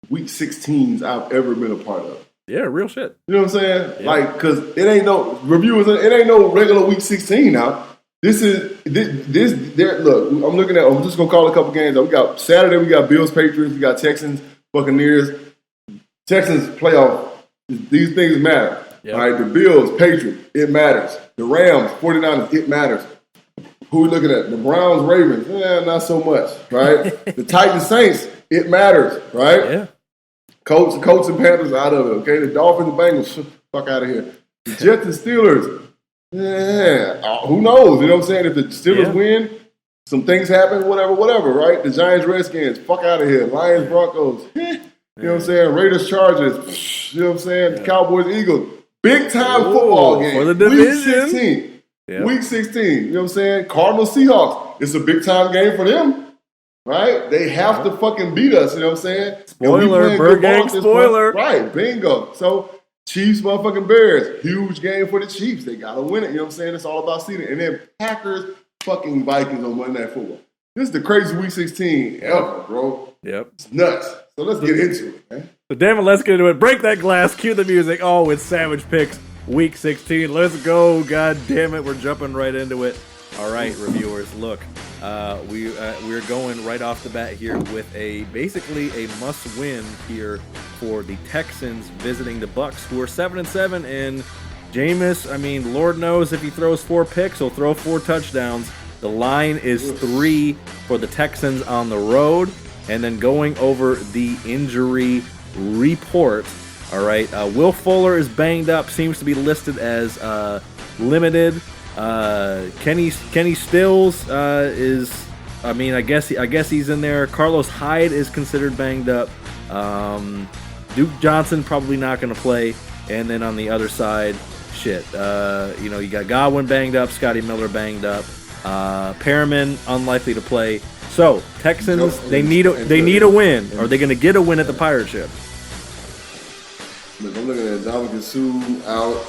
Week 16s I've ever been a part of. Yeah, real shit. You know what I'm saying? Yeah. Like, because it ain't no regular Week 16 now. Look, I'm just going to call a couple games. We got Saturday, we got Bills, Patriots, we got Texans, Buccaneers. Texans playoff, these things matter. Yep. Right? The Bills, Patriots, it matters. The Rams, 49ers, it matters. Who we looking at? The Browns, Ravens, not so much, right? The Titans, Saints, it matters, right? Yeah. Colts and Panthers out of it, okay? The Dolphins and Bengals, fuck out of here. The Jets and Steelers, who knows? You know what I'm saying? If the Steelers win, some things happen, whatever, right? The Giants, Redskins, fuck out of here. Lions, Broncos, you know what I'm saying? Raiders, Chargers, you know what I'm saying? The Cowboys, Eagles. Big time football game. For the division. Week 16. Yep. Week 16. You know what I'm saying? Cardinals, Seahawks. It's a big time game for them. Right? They have to fucking beat us. You know what I'm saying? Spoiler. Birdgang spoiler. Right. Bingo. So, Chiefs, motherfucking Bears. Huge game for the Chiefs. They got to win it. You know what I'm saying? It's all about seeding. And then Packers, fucking Vikings on Monday Night Football. This is the crazy Week 16 ever, bro. Yep. It's nuts. So let's get into it, man. So damn it, let's get into it. Break that glass, cue the music. Oh, it's Savage Picks Week 16. Let's go. God damn it, we're jumping right into it. All right, reviewers, look. We're going right off the bat here with basically a must-win here for the Texans visiting the Bucs, who are 7-7, and Jameis, I mean, Lord knows if he throws 4 picks, he'll throw 4 touchdowns. The line is 3 for the Texans on the road. And then going over the injury report, All right. Will Fuller is banged up. Seems to be listed as limited. Kenny Stills is. I mean, I guess he's in there. Carlos Hyde is considered banged up. Duke Johnson probably not going to play. And then on the other side, shit. You got Godwin banged up. Scotty Miller banged up. Perriman unlikely to play. So Texans, they need a win. Are they going to get a win at the Pirate Ship? Look, I'm looking at Dominican Sue out.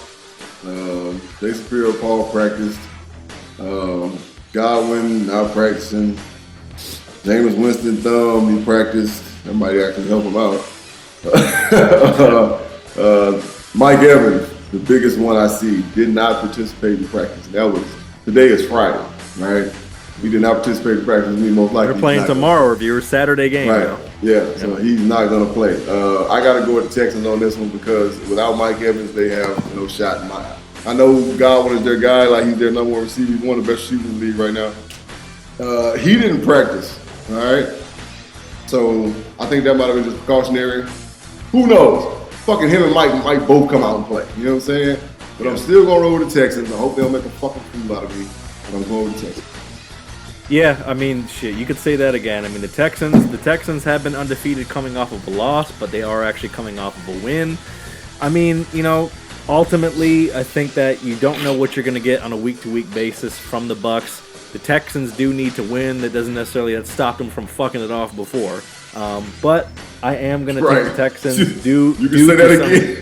Jason Pierre-Paul practiced. Godwin not practicing. Jameis Winston Thumb, he practiced. That might actually help him out. Mike Evans, the biggest one I see, did not participate in practice. Today is Friday, right? He did not participate in practice. Most likely they're playing tomorrow, reviewer. Saturday game. Right. Now. Yeah, so he's not going to play. I got to go with the Texans on this one because without Mike Evans, they have no shot in my eye. I know Godwin is their guy, like he's their number one receiver. He's one of the best receivers in the league right now. He didn't practice, all right? So I think that might have been just precautionary. Who knows? Fucking him and Mike might both come out and play. You know what I'm saying? But I'm still going to roll with the Texans. I hope they don't make a fucking fool out of me. But I'm going with the Texans. Yeah, I mean, shit, you could say that again. I mean, the Texans have been undefeated coming off of a loss, but they are actually coming off of a win. I mean, ultimately, I think that you don't know what you're going to get on a week-to-week basis from the Bucs. The Texans do need to win. That doesn't necessarily have stopped them from fucking it off before. But I am going to take the Texans. You can say that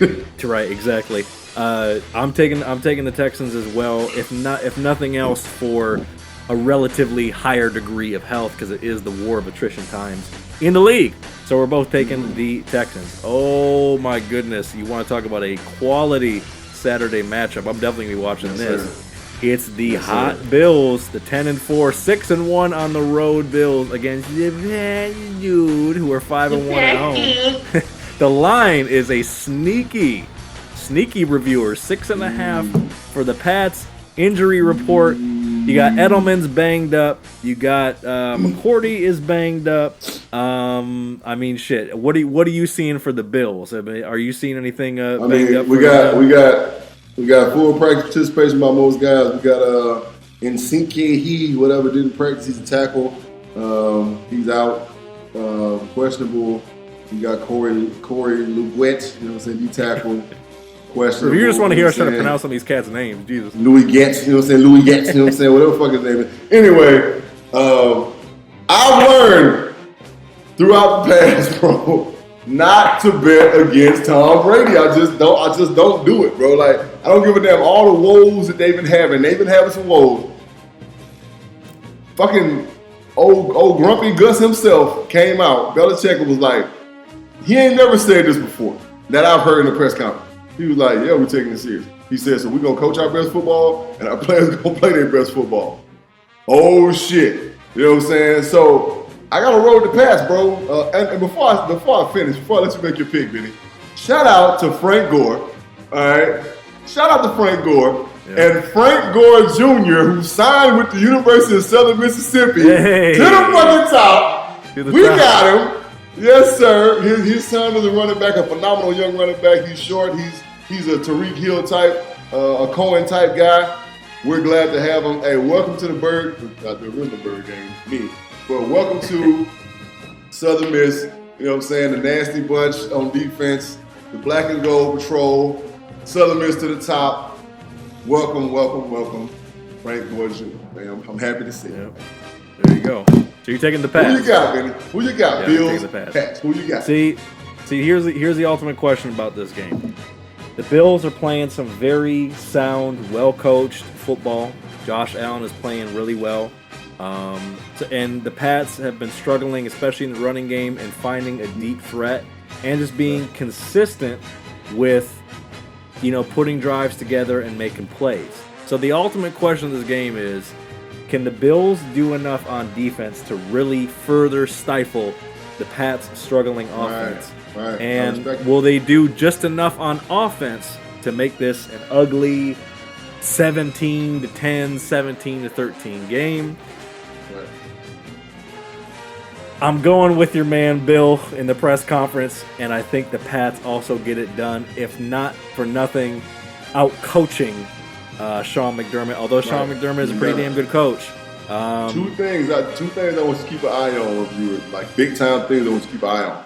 again. Right, exactly. I'm taking the Texans as well. If nothing else, for a relatively higher degree of health, because it is the war of attrition times in the league. So we're both taking the Texans. Oh my goodness, you want to talk about a quality Saturday matchup? I'm definitely gonna be watching this. Sir. It's the hot Bills, the 10-4, 6-1 on the road Bills against the bad dude who are 5-1 at home. The line is a sneaky reviewer, 6.5 for the Pats. Injury report. You got Edelman's banged up. You got McCourty is banged up. I mean, shit. What are you seeing for the Bills? I mean, are you seeing anything banged up? We got full practice participation by most guys. We got Nsinke, whatever, didn't practice. He's a tackle. He's out. Questionable. You got Corey Luguet. You know what I'm saying? He tackled. Questionable. If you just want to hear us try to pronounce some of these cats' names, Jesus. Louis Getz, you know what I'm saying? Louis Getz, you know what I'm saying? Whatever the fuck his name is. Anyway, I've learned throughout the past, bro, not to bet against Tom Brady. I just don't do it, bro. Like, I don't give a damn all the woes that they've been having. They've been having some woes. Fucking old grumpy Gus himself came out. Belichick was like, he ain't never said this before that I've heard in the press conference. He was like, yeah, we're taking this serious. He said, so we're going to coach our best football, and our players are going to play their best football. Oh, shit. You know what I'm saying? So I got to roll the pass, bro. And before I finish, before I let you make your pick, Benny, shout out to Frank Gore. All right? Shout out to Frank Gore. Yeah. And Frank Gore Jr., who signed with the University of Southern Mississippi to the fucking top. We got him. Yes, sir. His son is a running back, a phenomenal young running back. He's short. He's a Tariq Hill type, a Cohen type guy. We're glad to have him. Hey, welcome to the original Birdgang, me. But welcome to Southern Miss. You know what I'm saying? The nasty bunch on defense, the black and gold patrol, Southern Miss to the top. Welcome, Frank Gore Jr. Man, I'm happy to see you. There you go. So you're taking the pass. Who you got, Benny? Who you got? Bills, Pats. Who you got? See, here's the ultimate question about this game. The Bills are playing some very sound, well-coached football. Josh Allen is playing really well. And the Pats have been struggling, especially in the running game, and finding a deep threat and just being consistent with, putting drives together and making plays. So the ultimate question of this game is, can the Bills do enough on defense to really further stifle the Pats' struggling offense? Right. And will they do just enough on offense to make this an ugly 17-10, 17-13 game? Right. I'm going with your man Bill in the press conference, and I think the Pats also get it done, if not for nothing, out-coaching Sean McDermott, although Sean McDermott is a pretty damn good coach. Two things I want to keep an eye on, viewers, like big-time things I want to keep an eye on.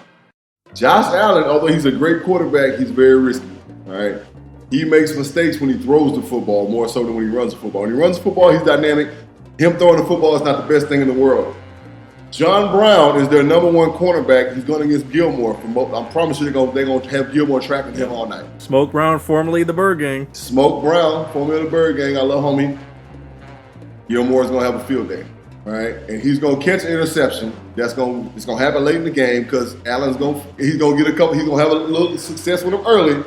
Josh Allen, although he's a great quarterback, he's very risky, all right? He makes mistakes when he throws the football more so than when he runs the football. When he runs the football, he's dynamic. Him throwing the football is not the best thing in the world. John Brown is their number one cornerback. He's going against Gilmore. I promise you they're going to have Gilmore tracking him all night. Smoke Brown, formerly the Birdgang. Smoke Brown, formerly the Birdgang. I love homie. Gilmore's going to have a field day. All right, and he's gonna catch an interception. It's gonna happen late in the game because Allen's gonna get a couple. He's gonna have a little success with him early.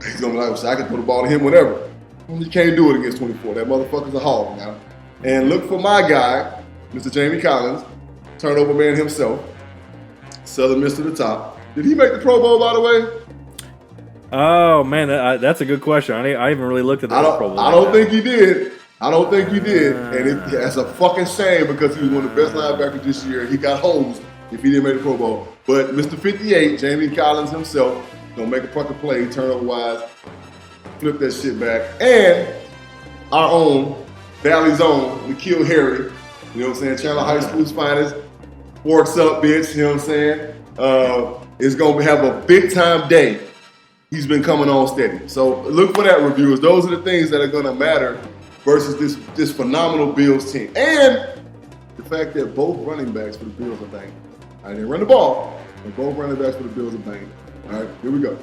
He's gonna be like, I can throw the ball to him whenever. You can't do it against 24. That motherfucker's a hog now. And look for my guy, Mr. Jamie Collins, turnover man himself, Southern Miss to the top. Did he make the Pro Bowl, by the way? Oh man, that's a good question. I haven't really looked at the Pro Bowl. I don't think he did. And that's a fucking shame because he was one of the best linebackers this year. He got hosed if he didn't make the Pro Bowl. But Mr. 58, Jamie Collins himself, gonna make a fucking play, turnover-wise, flip that shit back. And our own Valley's own, Nikhil Harry, you know what I'm saying? Chandler High School's finest, forks up, bitch, you know what I'm saying? Is gonna have a big-time day. He's been coming on steady. So look for that, reviewers. Those are the things that are gonna matter versus this phenomenal Bills team. And the fact that both running backs for the Bills are banged. I didn't run the ball, but both running backs for the Bills are banged. All right, here we go.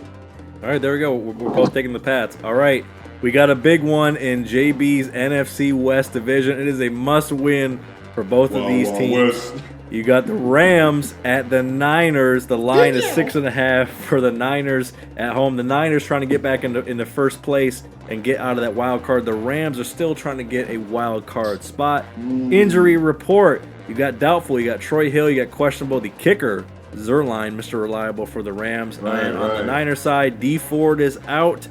All right, there we go. We're both taking the Pats. All right, we got a big one in JB's NFC West division. It is a must-win for both of these teams. You got the Rams at the Niners. The line is 6.5 for the Niners at home. The Niners trying to get back into first place and get out of that wild card. The Rams are still trying to get a wild card spot. Injury report. You got doubtful. You got Troy Hill. You got questionable. The kicker, Zerline, Mr. Reliable for the Rams. And on the Niners side, D Ford is out.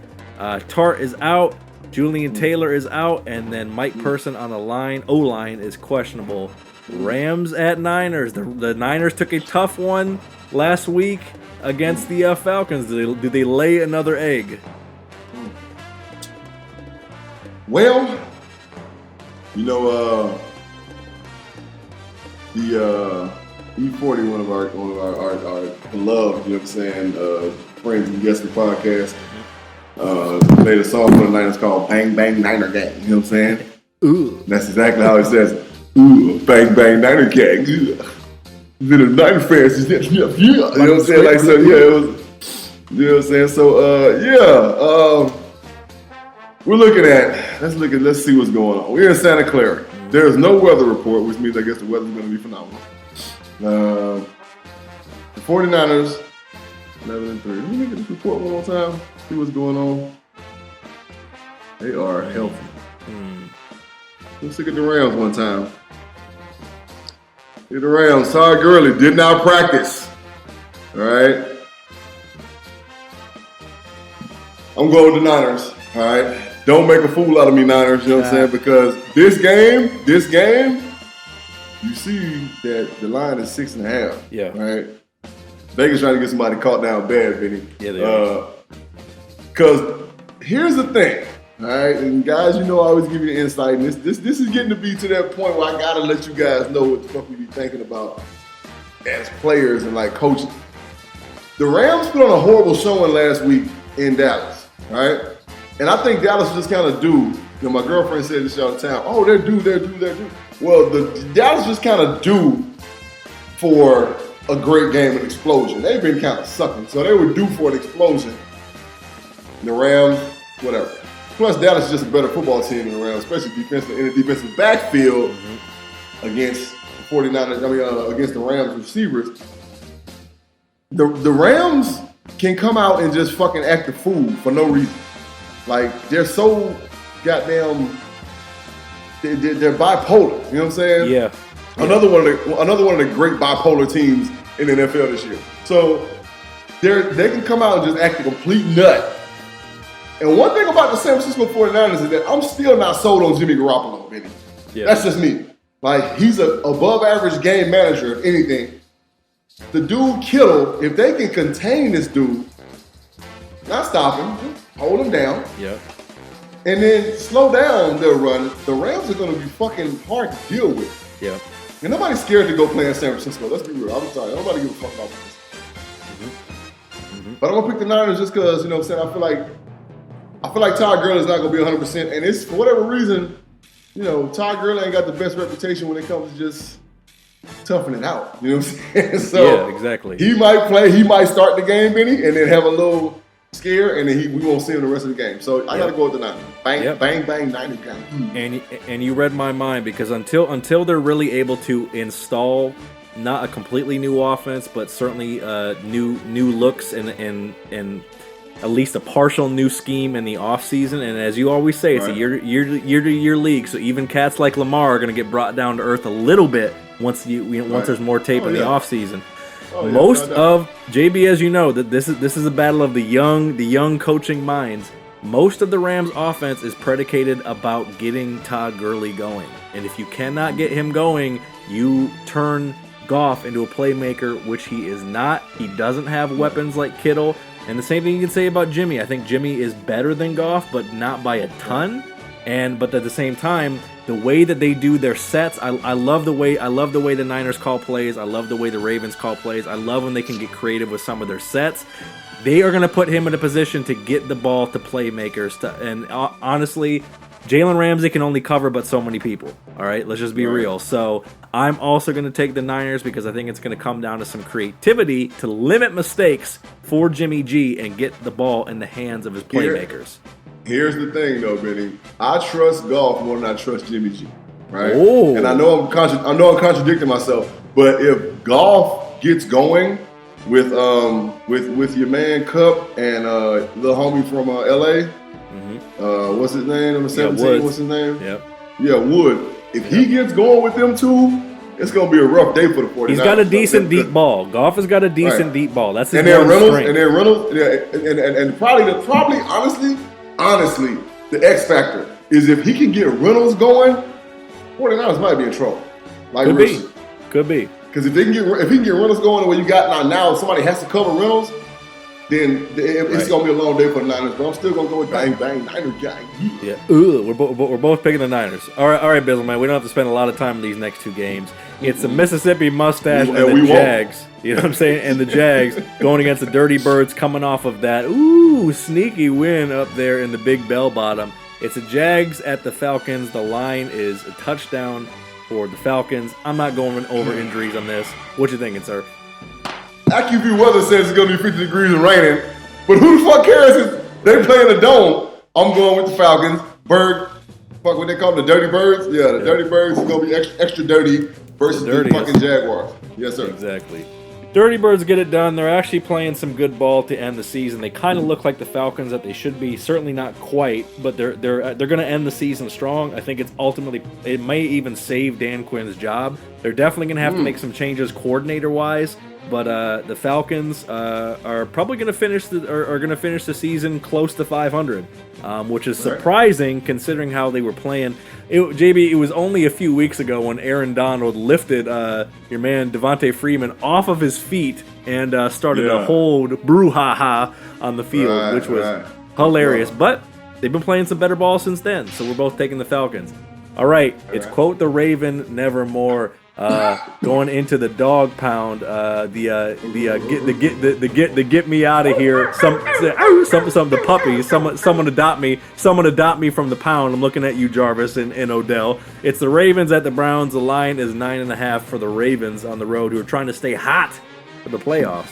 Tart is out. Julian Taylor is out. And then Mike Person on the line. O-line is questionable. Rams at Niners. The Niners took a tough one last week against the Falcons. Did they lay another egg? Well, you know, the E40, one of our beloved, you know what I'm saying, friends and guests of the podcast, made a song for the Niners called Bang Bang Niner Gang. You know what I'm saying? Ooh. That's exactly how it says it. Ooh, Bang Bang Niner Gang. Been a Niner fans. You know what I'm saying? Like, so, yeah, it was, you know what I'm saying? So, we're looking at, let's see what's going on. We're in Santa Clara. There's no weather report, which means I guess the weather's going to be phenomenal. The 49ers, 11-3. Let me look at this report one more time, see what's going on. They are healthy. Let's look at the Rams one time. Look at the Rams. Todd Gurley did not practice. All right. I'm going with the Niners. All right. Don't make a fool out of me, Niners. You know what I'm saying? Because this game, you see that the line is 6.5. Yeah. Right. Vegas trying to get somebody caught down bad, Vinny. Yeah, they are. Because here's the thing. All right, and guys, you know I always give you the insight, and this is getting to be to that point where I gotta let you guys know what the fuck we be thinking about as players and like coaching. The Rams put on a horrible showing last week in Dallas, right? And I think Dallas just kind of do. You know, my girlfriend said this all the time. Oh, they're due. Well, the Dallas just kind of due for a great game, an explosion. They've been kind of sucking, so they were due for an explosion. And the Rams, whatever. Plus, Dallas is just a better football team than the Rams, especially in the defensive backfield against the 49ers. Against the Rams receivers. The Rams can come out and just fucking act a fool for no reason. Like, they're so goddamn. They're bipolar. You know what I'm saying? Yeah. Another one of the great bipolar teams in the NFL this year. So they can come out and just act a complete nut. And one thing about the San Francisco 49ers is that I'm still not sold on Jimmy Garoppolo, Benny. Yeah. That's just me. Like, he's a above average game manager, if anything. The dude Kittle, if they can contain this dude, not stop him, hold him down. Yep. And then slow down their run. The Rams are going to be fucking hard to deal with. Yeah. And nobody's scared to go play in San Francisco. Let's be real. I'm sorry. Nobody gives a fuck about this. But I'm going to pick the Niners just because, you know what I'm saying, I feel like Todd Gurley's not going to be 100%. And it's, for whatever reason, you know, Todd Gurley ain't got the best reputation when it comes to just toughing it out. You know what I'm saying? So yeah, exactly. He might play. He might start the game, Benny, and then have a little scare, and then we won't see him the rest of the game. So I got to go with the Niners. Bang, bang, bang, Niners game. And you read my mind, because until they're really able to install not a completely new offense, but certainly new looks and at least a partial new scheme in the offseason. And as you always say, it's a year-to-year league, so even cats like Lamar are going to get brought down to earth a little bit once there's more tape in the offseason. Most of JB, as you know, that this is a battle of the young coaching minds. Most of the Rams' offense is predicated about getting Todd Gurley going, and if you cannot get him going, you turn Goff into a playmaker, which he is not. He doesn't have weapons like Kittle, and the same thing you can say about Jimmy. I think Jimmy is better than Goff, but not by a ton. But at the same time, the way that they do their sets, I love the way the Niners call plays. I love the way the Ravens call plays. I love when they can get creative with some of their sets. They are going to put him in a position to get the ball to playmakers. And honestly, Jalen Ramsey can only cover but so many people. All right, let's just be real. So I'm also going to take the Niners because I think it's going to come down to some creativity to limit mistakes for Jimmy G and get the ball in the hands of his playmakers. Here's the thing, though, Benny. I trust Goff more than I trust Jimmy G, right? Oh. And I know I'm contradicting myself, but if Goff gets going with your man Cup and little homie from LA, what's his name? Number 17. What's his name? Yep. Yeah, Wood. If he gets going with them two, it's gonna be a rough day for the 49ers. He's got a decent deep ball. Goff has got a decent deep ball. That's his and then Reynolds, and probably honestly, the X factor is if he can get Reynolds going, 49ers might be in trouble. Like Could be. Because if he can get Reynolds going the way you got now somebody has to cover Reynolds, then it's gonna be a long day for the Niners. But I'm still gonna go with bang bang Niner gang. Yeah. Ooh, we're both picking the Niners. All right, Bizzle, man. We don't have to spend a lot of time in these next two games. It's the Mississippi Mustache and the Jags. You know what I'm saying? And the Jags going against the Dirty Birds, coming off of that sneaky win up there in the Big Bell Bottom. It's the Jags at the Falcons. The line is a touchdown for the Falcons. I'm not going over injuries on this. What you thinking, sir? AccuView weather says it's gonna be 50 degrees and raining, but who the fuck cares if they play in the dome? I'm going with the Falcons. What they call them, the Dirty Birds? Yeah, the Dirty Birds is gonna be extra dirty versus the fucking Jaguars. Yes, sir. Exactly. Dirty Birds get it done. They're actually playing some good ball to end the season. They kind of look like the Falcons that they should be. Certainly not quite, but they're going to end the season strong. I think it may even save Dan Quinn's job. They're definitely going to have to make some changes coordinator-wise. But the Falcons are probably going to finish the season close to 500, which is surprising considering how they were playing. JB, it was only a few weeks ago when Aaron Donald lifted your man Devontae Freeman off of his feet and started a whole brouhaha on the field, which was hilarious. But they've been playing some better ball since then, so we're both taking the Falcons. All right, it's quote the Raven, nevermore. Going into the dog pound, get me out of here. Some the puppies. Someone adopt me. Someone adopt me from the pound. I'm looking at you, Jarvis and Odell. It's the Ravens at the Browns. The line is 9.5 for the Ravens on the road, who are trying to stay hot for the playoffs.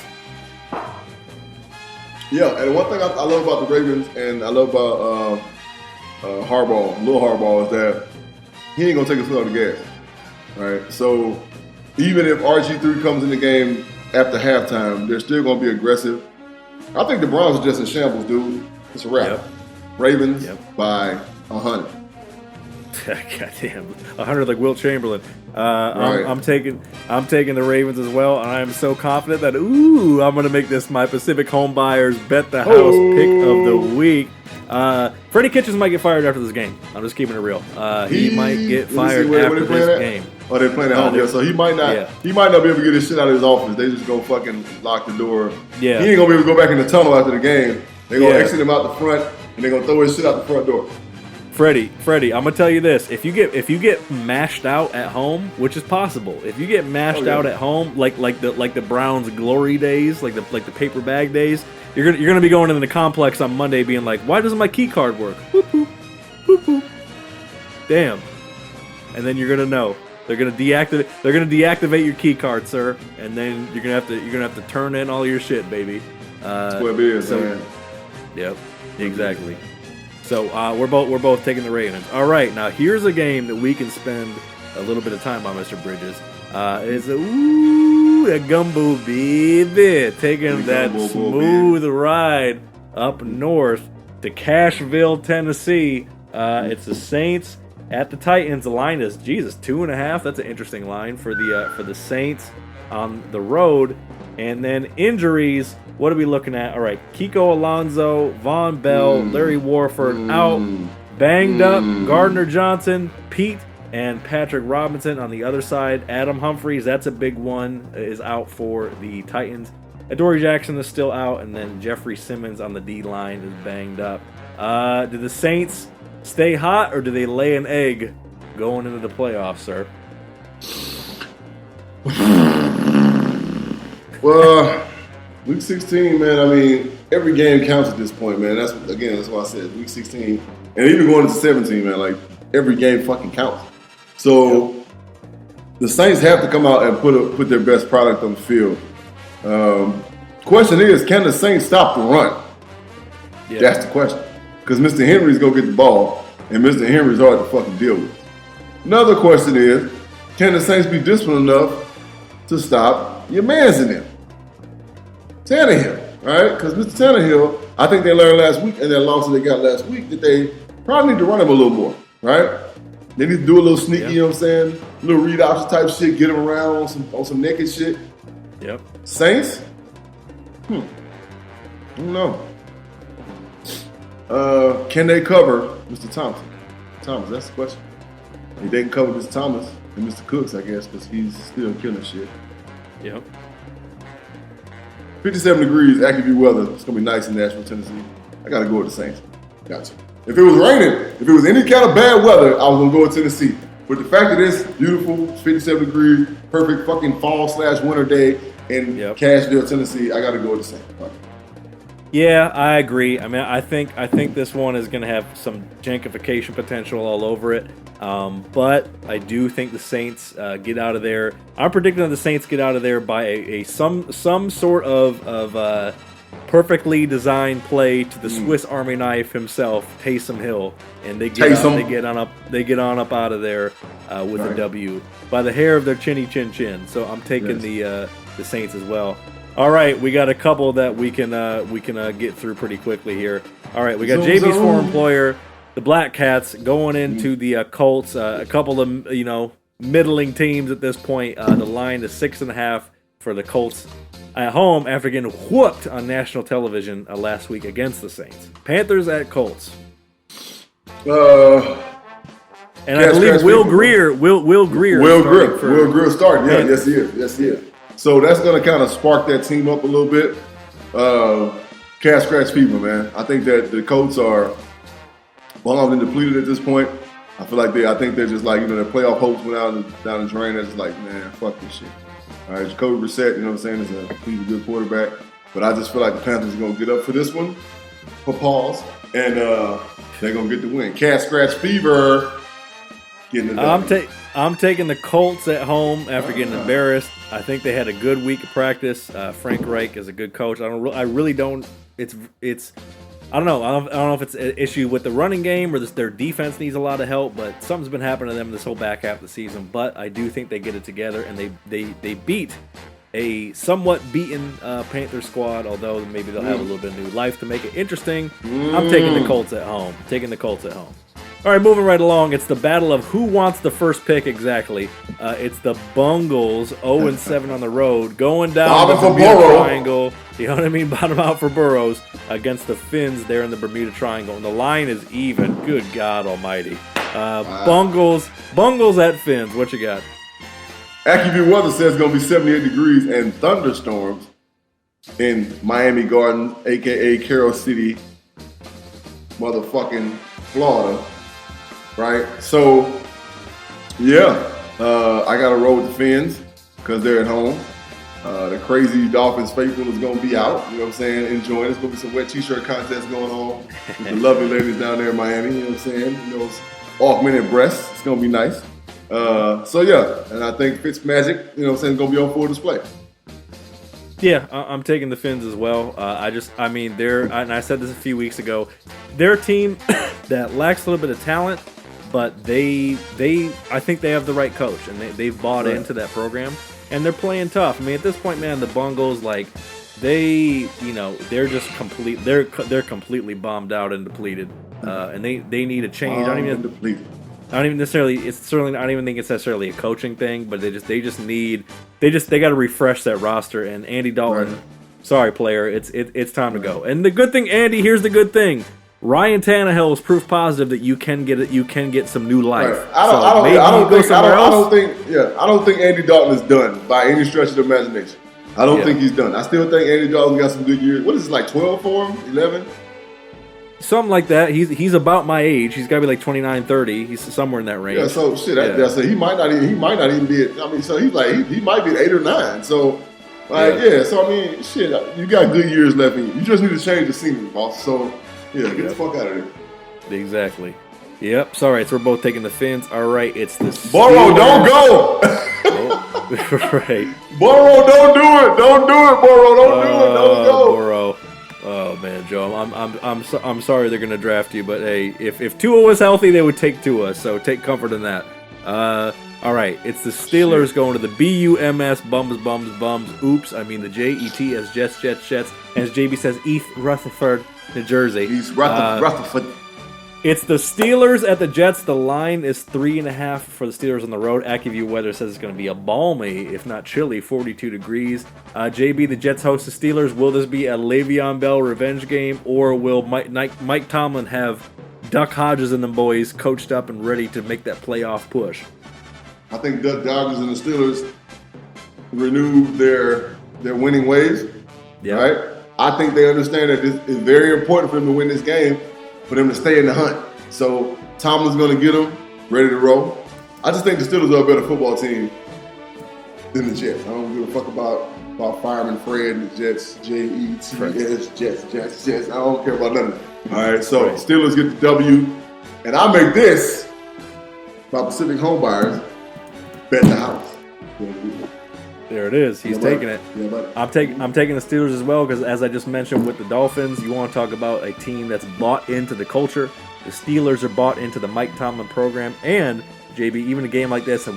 Yeah, and one thing I love about the Ravens and I love about Lil Harbaugh, is that he ain't gonna take his foot off the gas. Right, so even if RG3 comes in the game after halftime, they're still going to be aggressive. I think the Browns are just in shambles, dude. It's a wrap. Yep. Ravens by 100. Goddamn, 100 like Wilt Chamberlain. I'm taking the Ravens as well, and I am so confident that I'm going to make this my Pacific Home Buyers Bet the House pick of the week. Freddie Kitchens might get fired after this game. I'm just keeping it real. He might get fired after this game. Oh, they're playing at home. Yeah, so he might not. Yeah. He might not be able to get his shit out of his office. They just go fucking lock the door. Yeah. He ain't gonna be able to go back in the tunnel after the game. They're gonna exit him out the front, and they're gonna throw his shit out the front door. Freddie, I'm gonna tell you this: if you get mashed out at home, which is possible, if you get mashed out at home, like the Browns' glory days, like the paper bag days, you're gonna be going into the complex on Monday, being like, why doesn't my key card work? Boop boop, boop boop. Damn. And then you're gonna know they're gonna deactivate your key card, sir, and then you're gonna have to turn in all your shit, baby. That's what it is, man. Yep, exactly. So we're both taking the Ravens. All right, now here's a game that we can spend a little bit of time on, Mr. Bridges. It's a gumbo baby taking that smooth ride up north to Cashville, Tennessee. It's the Saints at the Titans. The line is 2.5. That's an interesting line for the Saints on the road. And then injuries. What are we looking at? All right, Kiko Alonso, Von Bell, Larry Warford out, banged up. Gardner Johnson, Pete, and Patrick Robinson on the other side. Adam Humphries, that's a big one, is out for the Titans. Adoree Jackson is still out, and then Jeffrey Simmons on the D line is banged up. Do the Saints stay hot, or do they lay an egg going into the playoffs, sir? Well, Week 16, man, I mean, every game counts at this point, man. That's why I said Week 16. And even going into 17, man, like, every game fucking counts. So, the Saints have to come out and put their best product on the field. Question is, can the Saints stop the run? Yeah. That's the question. Because Mr. Henry's going to get the ball, and Mr. Henry's hard to fucking deal with. Another question is, can the Saints be disciplined enough to stop your mans in there? Tannehill, right? Because Mr. Tannehill, I think they learned last week and that loss that they got last week that they probably need to run him a little more, right? They need to do a little sneaky, you know what I'm saying? A little read option type shit, get him around on some naked shit. Yep. Saints? I don't know. Can they cover Mr. Thomas, that's the question. If they can cover Mr. Thomas and Mr. Cooks, I guess, because he's still killing shit. Yep. 57 degrees, active view weather. It's going to be nice in Nashville, Tennessee. I got to go with the Saints. Gotcha. If it was raining, if it was any kind of bad weather, I was going to go with Tennessee. But the fact that it's beautiful, it's 57 degrees, perfect fucking fall/winter day in Cashville, Tennessee, I got to go with the Saints. Right. Yeah, I agree. I mean, I think this one is going to have some jankification potential all over it. But I do think the Saints get out of there. I'm predicting that the Saints get out of there by some sort of perfectly designed play to the Swiss Army knife himself, Taysom Hill, and they get on up out of there with a W by the hair of their chinny chin chin. So I'm taking the Saints as well. All right, we got a couple that we can get through pretty quickly here. All right, we got JB's former employer, the Black Cats, going into the Colts. A couple of middling teams at this point. The line is 6.5 for the Colts at home after getting whooped on national television last week against the Saints. Panthers at Colts. And I believe Will Greer starting. Yeah, yes he is. So that's going to kind of spark that team up a little bit. Cash scratch fever, man. I think that the Colts are bombed and depleted at this point. I think they're just like, their playoff hopes went down the drain. They're just like, man, fuck this shit. All right, Jacoby Brissett, you know what I'm saying, he's a good quarterback. But I just feel like the Panthers are going to get up for this one, for pause, and they're going to get the win. Cash scratch fever. Getting it done. I'm taking the Colts at home after getting embarrassed. I think they had a good week of practice. Frank Reich is a good coach. I really don't. It's. I don't know. I don't know if it's an issue with the running game or their defense needs a lot of help. But something's been happening to them this whole back half of the season. But I do think they get it together and they beat a somewhat beaten Panther squad. Although maybe they'll have a little bit of new life to make it interesting. I'm taking the Colts at home. All right, moving right along. It's the battle of who wants the first pick exactly. It's the Bungles, 0-7 on the road, going down the Bermuda Triangle. You know what I mean? Bottom out for Burrows against the Finns there in the Bermuda Triangle. And the line is even. Good God almighty. Bungles at Finns. What you got? AccuView Weather says it's going to be 78 degrees and thunderstorms in Miami Gardens, a.k.a. Carroll City, motherfucking Florida, right? So, yeah, I got to roll with the Fins because they're at home. The crazy Dolphins faithful is going to be out, you know what I'm saying, enjoying. There's going to be some wet t-shirt contests going on with the lovely ladies down there in Miami, you know what I'm saying? You know, augmented breasts, it's going to be nice. So, yeah, and I think Fitzmagic, you know what I'm saying, is going to be on full display. Yeah, I'm taking the Fins as well. They're, and I said this a few weeks ago, they're a team that lacks a little bit of talent, but I think they have the right coach, and they've bought into that program. And they're playing tough. I mean, at this point, man, the Bungles, like, they're just they're completely bombed out and depleted. And they need a change. I don't even think it's necessarily a coaching thing, but they got to refresh that roster. And Andy Dalton, sorry, player, it's time to go. And the good thing, Andy, here's the good thing. Ryan Tannehill is proof positive that you can get some new life. Right. I don't think Andy Dalton is done by any stretch of the imagination. I don't think he's done. I still think Andy Dalton got some good years. What is it, like 12 for him? 11? Something like that. He's about my age. He's got to be like 29, 30. He's somewhere in that range. Yeah. So shit. I say he might not even be. I mean, so he's like he might be 8 or 9. So So I mean, shit. You got good years left in you. You just need to change the scenery, boss. So. Yeah, get the fuck out of there. Exactly. Yep. Sorry, so we're both taking the Fins. All right, it's the Burrow, don't go. Right. Burrow, don't do it. Don't do it, Burrow. Don't do it. Don't go. Burrow. Oh man, Joe, I'm sorry they're gonna draft you, but hey, if Tua was healthy, they would take Tua. So take comfort in that. All right, it's the Steelers going to the BUMS bums. Oops, I mean the JETS Jets. As JB says, East Rutherford, New Jersey. He's Rutherford. It's the Steelers at the Jets. The line is 3.5 for the Steelers on the road. AccuView Weather says it's going to be a balmy, if not chilly, 42 degrees. JB, the Jets host the Steelers. Will this be a Le'Veon Bell revenge game, or will Mike Tomlin have Duck Hodges and them boys coached up and ready to make that playoff push? I think Duck Hodges and the Steelers renew their winning ways. Yeah. Right? I think they understand that this is very important for them to win this game, for them to stay in the hunt. So Tomlin's going to get them ready to roll. I just think the Steelers are a better football team than the Jets. I don't give a fuck about Fireman Fred and the Jets, Jets. I don't care about none of that. All right, so Steelers get the W, and I make this by Pacific home buyers bet the house. There it is. He's taking it. I'm taking the Steelers as well because, as I just mentioned with the Dolphins, you want to talk about a team that's bought into the culture. The Steelers are bought into the Mike Tomlin program, and JB, even a game like this,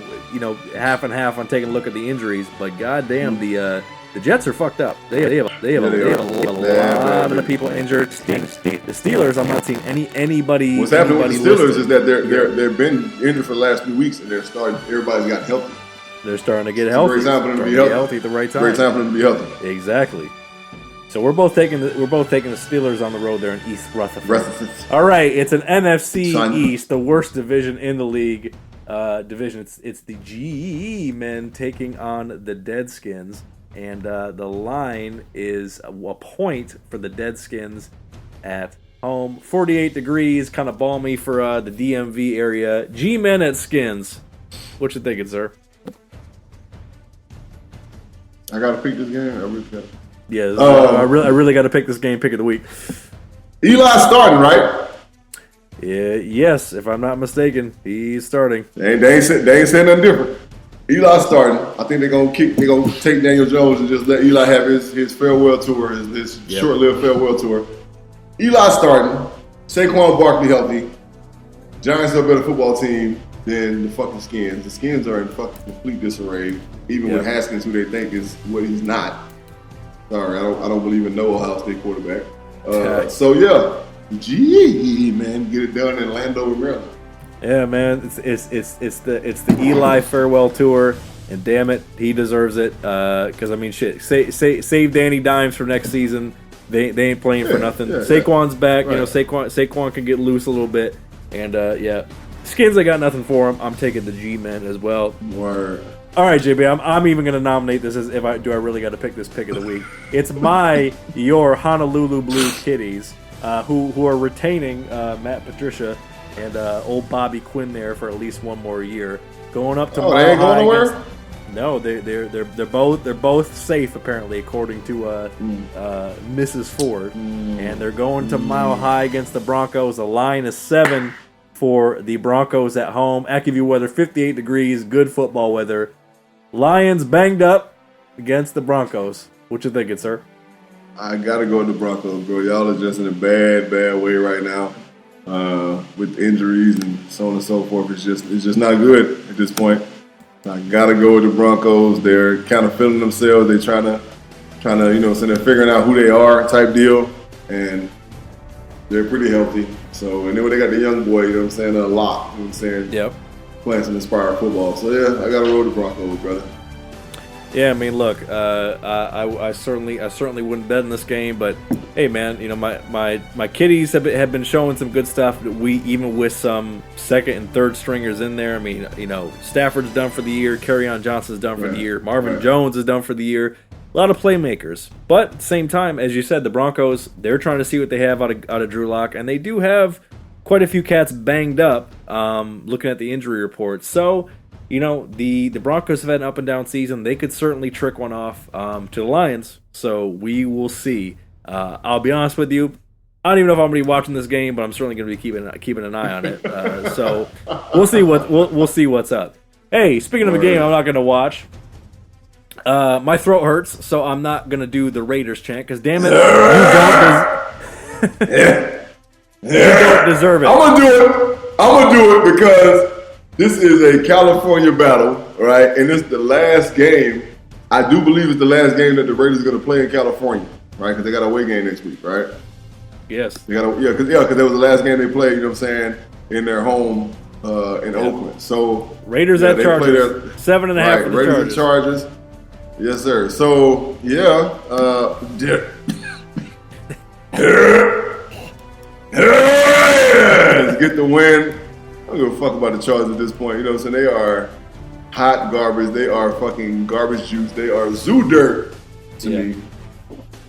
half and half on taking a look at the injuries. But goddamn, the Jets are fucked up. They have a lot of people injured. The Steelers, I'm not seeing anybody. What's happening with the Steelers is that they've been injured for the last few weeks, and they're starting. Everybody's got healthy. They're starting to get healthy. Great time for them to be healthy at the right time. Great time for them to be healthy. Exactly. So we're both taking the Steelers on the road there in East Rutherford. All right, it's an NFC East, the worst division in the league. It's the GE men taking on the Redskins, and the line is a point for the Redskins at home. 48 degrees, kind of balmy for the DMV area. G men at Skins. What you thinking, sir? I gotta pick this game. I really got. Yeah, I really got to pick this game. Pick of the week. Eli's starting, right? Yeah. Yes, if I'm not mistaken, he's starting. They ain't saying nothing different. Eli's starting. I think they're gonna take Daniel Jones and just let Eli have his farewell tour, his short-lived farewell tour. Eli's starting. Saquon Barkley healthy. Giants are a better football team than the fucking Skins. The Skins are in fucking complete disarray, even with Haskins, who they think is what he's not. Sorry, I don't believe in no Ohio State quarterback. So yeah, man, get it done in Landover, Maryland. Yeah, man, it's the Eli farewell tour, and damn it, he deserves it. Because I mean, shit, save Danny Dimes for next season. They ain't playing for nothing. Saquon's back. Right. Saquon can get loose a little bit, and Skins, I got nothing for him. I'm taking the G-men as well. Word. All right, JB, I'm even going to nominate this as I really got to pick this pick of the week. It's your Honolulu Blue Kitties, who are retaining Matt Patricia and old Bobby Quinn there for at least one more year, going up to they ain't going nowhere. No, they're both safe apparently, according to Mrs. Ford, and they're going to Mile High against the Broncos. The line is 7 for the Broncos at home. AccuView weather, 58 degrees, good football weather. Lions banged up against the Broncos. What you thinking, sir? I gotta go with the Broncos, bro. Y'all are just in a bad way right now, with injuries and so on and so forth. It's just not good at this point. I gotta go with the Broncos. They're kind of feeling themselves. They're trying to, so they're figuring out who they are, type deal, and they're pretty healthy. So, and then when they got the young boy, you know what I'm saying, a lot. You know what I'm saying? Yep. Playing some inspired football. So yeah, I gotta roll the Broncos, brother. Yeah, I mean, look, I certainly wouldn't bet in this game, but hey, man, my kiddies have been showing some good stuff. Even with some second and third stringers in there. I mean, Stafford's done for the year, Kerryon Johnson's done for the year, Marvin Jones is done for the year. A lot of playmakers, but at the same time, as you said, the Broncos, they're trying to see what they have out of Drew Lock, and they do have quite a few cats banged up. Looking at the injury report, so. The Broncos have had an up and down season. They could certainly trick one off to the Lions, so we will see. I'll be honest with you, I don't even know if I'm going to be watching this game, but I'm certainly going to be keeping an eye on it. So we'll see we'll see what's up. Hey, speaking of a game I'm not going to watch, my throat hurts, so I'm not going to do the Raiders chant because damn it, you don't deserve it. I'm gonna do it because. This is a California battle, right? And it's the last game. I do believe it's the last game that the Raiders are going to play in California, right? Because they got a away game next week, right? Yes. Because that was the last game they played, you know what I'm saying, in their home in Oakland. So Raiders at Chargers, 7.5 right, for the Raiders Chargers. at Chargers. Yes, sir. So, let's get the win. I don't give a fuck about the Chargers at this point. You know what I'm saying? They are hot garbage. They are fucking garbage juice. They are zoo dirt to me.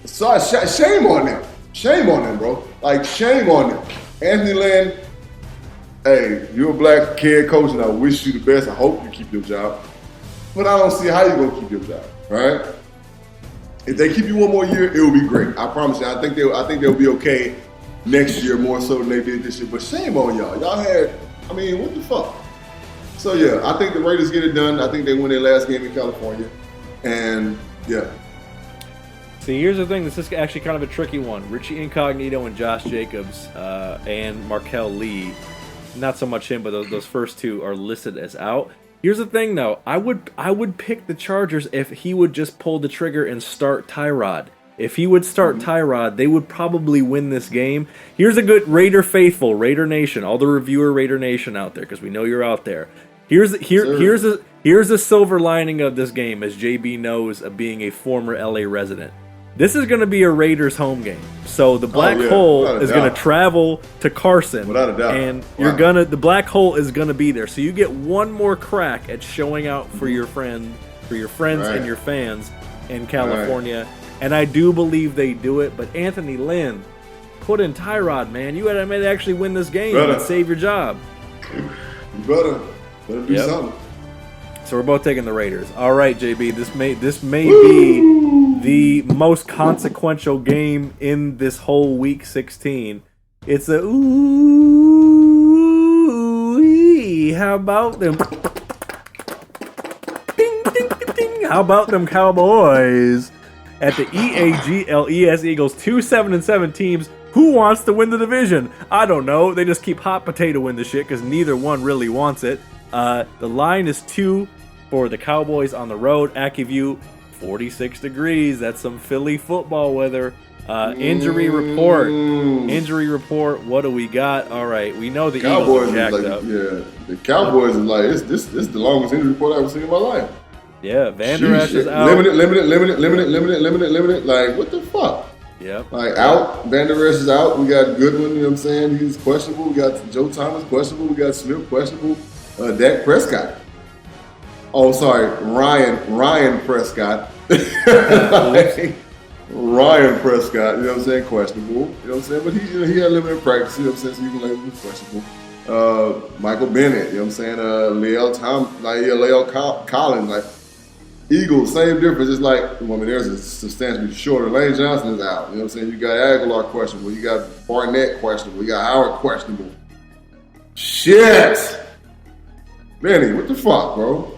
So shame on them. Shame on them, bro. Like, shame on them. Anthony Lynn, hey, you're a black head coach, and I wish you the best. I hope you keep your job. But I don't see how you're going to keep your job, right? If they keep you one more year, it will be great. I promise you. I think they'll be okay next year more so than they did this year. But shame on y'all. Y'all had... I mean, what the fuck? So, yeah, I think the Raiders get it done. I think they win their last game in California. And, yeah. See, here's the thing. This is actually kind of a tricky one. Richie Incognito and Josh Jacobs and Markel Lee. Not so much him, but those first two are listed as out. Here's the thing, though. I would pick the Chargers if he would just pull the trigger and start Tyrod. If he would start Tyrod, they would probably win this game. Here's a good Raider faithful, Raider Nation, all the reviewer Raider Nation out there, because we know you're out there. Here's a silver lining of this game, as JB knows, of being a former LA resident. This is going to be a Raiders home game, so the Black Hole is going to travel to Carson, without a doubt, and the Black Hole is going to be there. So you get one more crack at showing out for your friends and your fans in California. Right. And I do believe they do it, but Anthony Lynn, put in Tyrod, man. You had to actually win this game and save your job. You better do something. So we're both taking the Raiders. All right, JB, this may be the most consequential game in this whole Week 16. It's a how about them? Ding, ding, ding, ding. How about them Cowboys? At the EAGLES Eagles, 2 7-7 teams. Who wants to win the division? I don't know. They just keep hot potato in the shit because neither one really wants it. The line is 2 for the Cowboys on the road. AccuView, 46 degrees. That's some Philly football weather. Injury report. What do we got? All right, we know the Cowboys Eagles are jacked up. Yeah, the Cowboys is like this is the longest injury report I've ever seen in my life. Yeah, Van Der Esch is out. Limited. Like, what the fuck? Yep. Like, out. Van Der Esch is out. We got Goodwin, you know what I'm saying? He's questionable. We got Joe Thomas questionable. We got Smith questionable. Dak Prescott. sorry, Ryan Prescott. Ryan Prescott, you know what I'm saying? Questionable. You know what I'm saying? But he had limited practice, you know what I'm saying? So you can label him as questionable. Michael Bennett, you know what I'm saying? La'el Collins, like Eagles, same difference. It's like, I mean, there's a substantially shorter. Lane Johnson is out. You know what I'm saying? You got Aguilar questionable. You got Barnett questionable. You got Howard questionable. Shit! Benny, what the fuck, bro?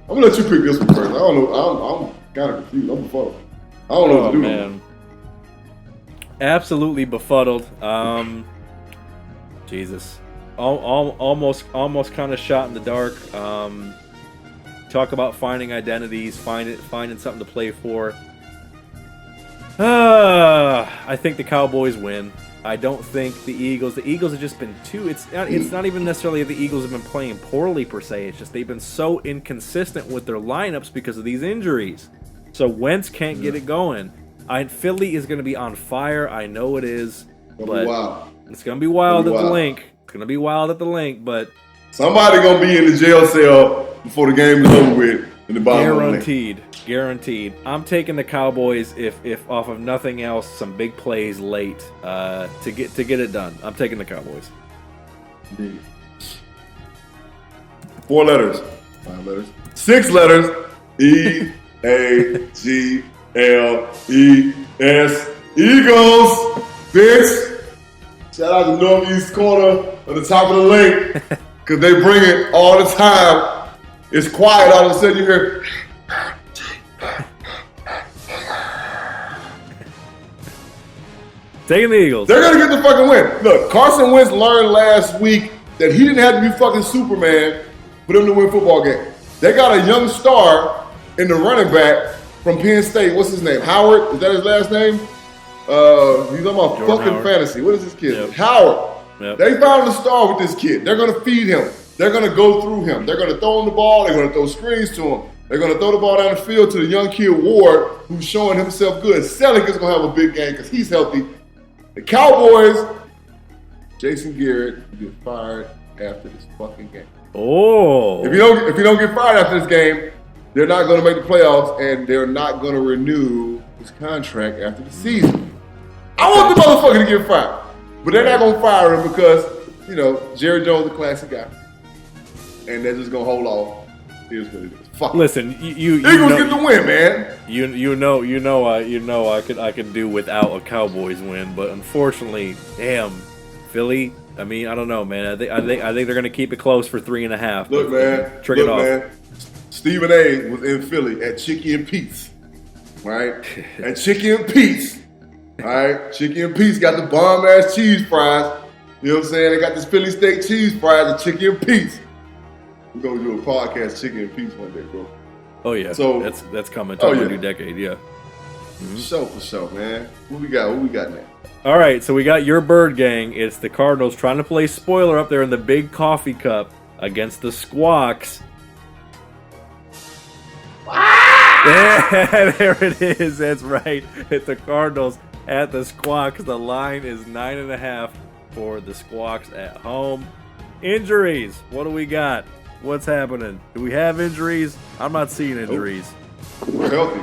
I'm gonna let you pick this one first. I don't know. I'm kind of confused. I'm befuddled. I don't know what to do. Man. Absolutely befuddled. Jesus. Almost kind of shot in the dark. Talk about finding identities, finding something to play for. I think the Cowboys win. I don't think the Eagles have just been too. It's not even necessarily that the Eagles have been playing poorly per se. It's just they've been so inconsistent with their lineups because of these injuries. So Wentz can't get it going. Philly is going to be on fire. I know it is, but it's going to be wild at the link. It's going to be wild at the link, but somebody going to be in the jail cell before the game is over with. In the bottom guaranteed. I'm taking the Cowboys if off of nothing else, some big plays late to get it done. I'm taking the Cowboys. Indeed. 4 letters, 5 letters, 6 letters. EAGLES. Eagles, bitch. Shout out to Northeast corner at the top of the link because they bring it all the time. It's quiet. All of a sudden you hear. Taking the Eagles. They're gonna get the fucking win. Look, Carson Wentz learned last week that he didn't have to be fucking Superman for them to win football game. They got a young star in the running back from Penn State. What's his name? Howard? Is that his last name? He's on my fucking Howard. Fantasy. What is this kid? Yep. Howard. Yep. They found a star with this kid. They're gonna feed him. They're going to go through him. They're going to throw him the ball. They're going to throw screens to him. They're going to throw the ball down the field to the young kid Ward, who's showing himself good. Selleck is going to have a big game because he's healthy. The Cowboys, Jason Garrett will get fired after this fucking game. Oh. If you don't get fired after this game, they're not going to make the playoffs, and they're not going to renew his contract after the season. I want the motherfucker to get fired. But they're not going to fire him because, you know, Jerry Jones is a classic guy. And they're just gonna hold off. Here's what it is. Fuck. Listen, you Eagles get the win, man. I could do without a Cowboys win, but unfortunately, damn, Philly. I mean, I don't know, man. I think they're gonna keep it close for 3.5. Look, man. Trick it off. Man. Stephen A. was in Philly at Chicky and Pete's, right? At Chicky and Pete's, all right. Chicky and Pete's got the bomb ass cheese fries. You know what I'm saying? They got this Philly steak cheese fries at Chicky and Pete's. We're gonna do a podcast, Chicken and Pete's, one day, bro. Oh yeah, so that's coming. Talking a new decade, yeah. Mm-hmm. For sure, man. What we got now? All right, so we got your Birdgang. It's the Cardinals trying to play spoiler up there in the big coffee cup against the Squawks. Yeah, there it is. That's right. It's the Cardinals at the Squawks. The line is 9.5 for the Squawks at home. Injuries. What do we got? What's happening? Do we have injuries? I'm not seeing injuries. We're healthy.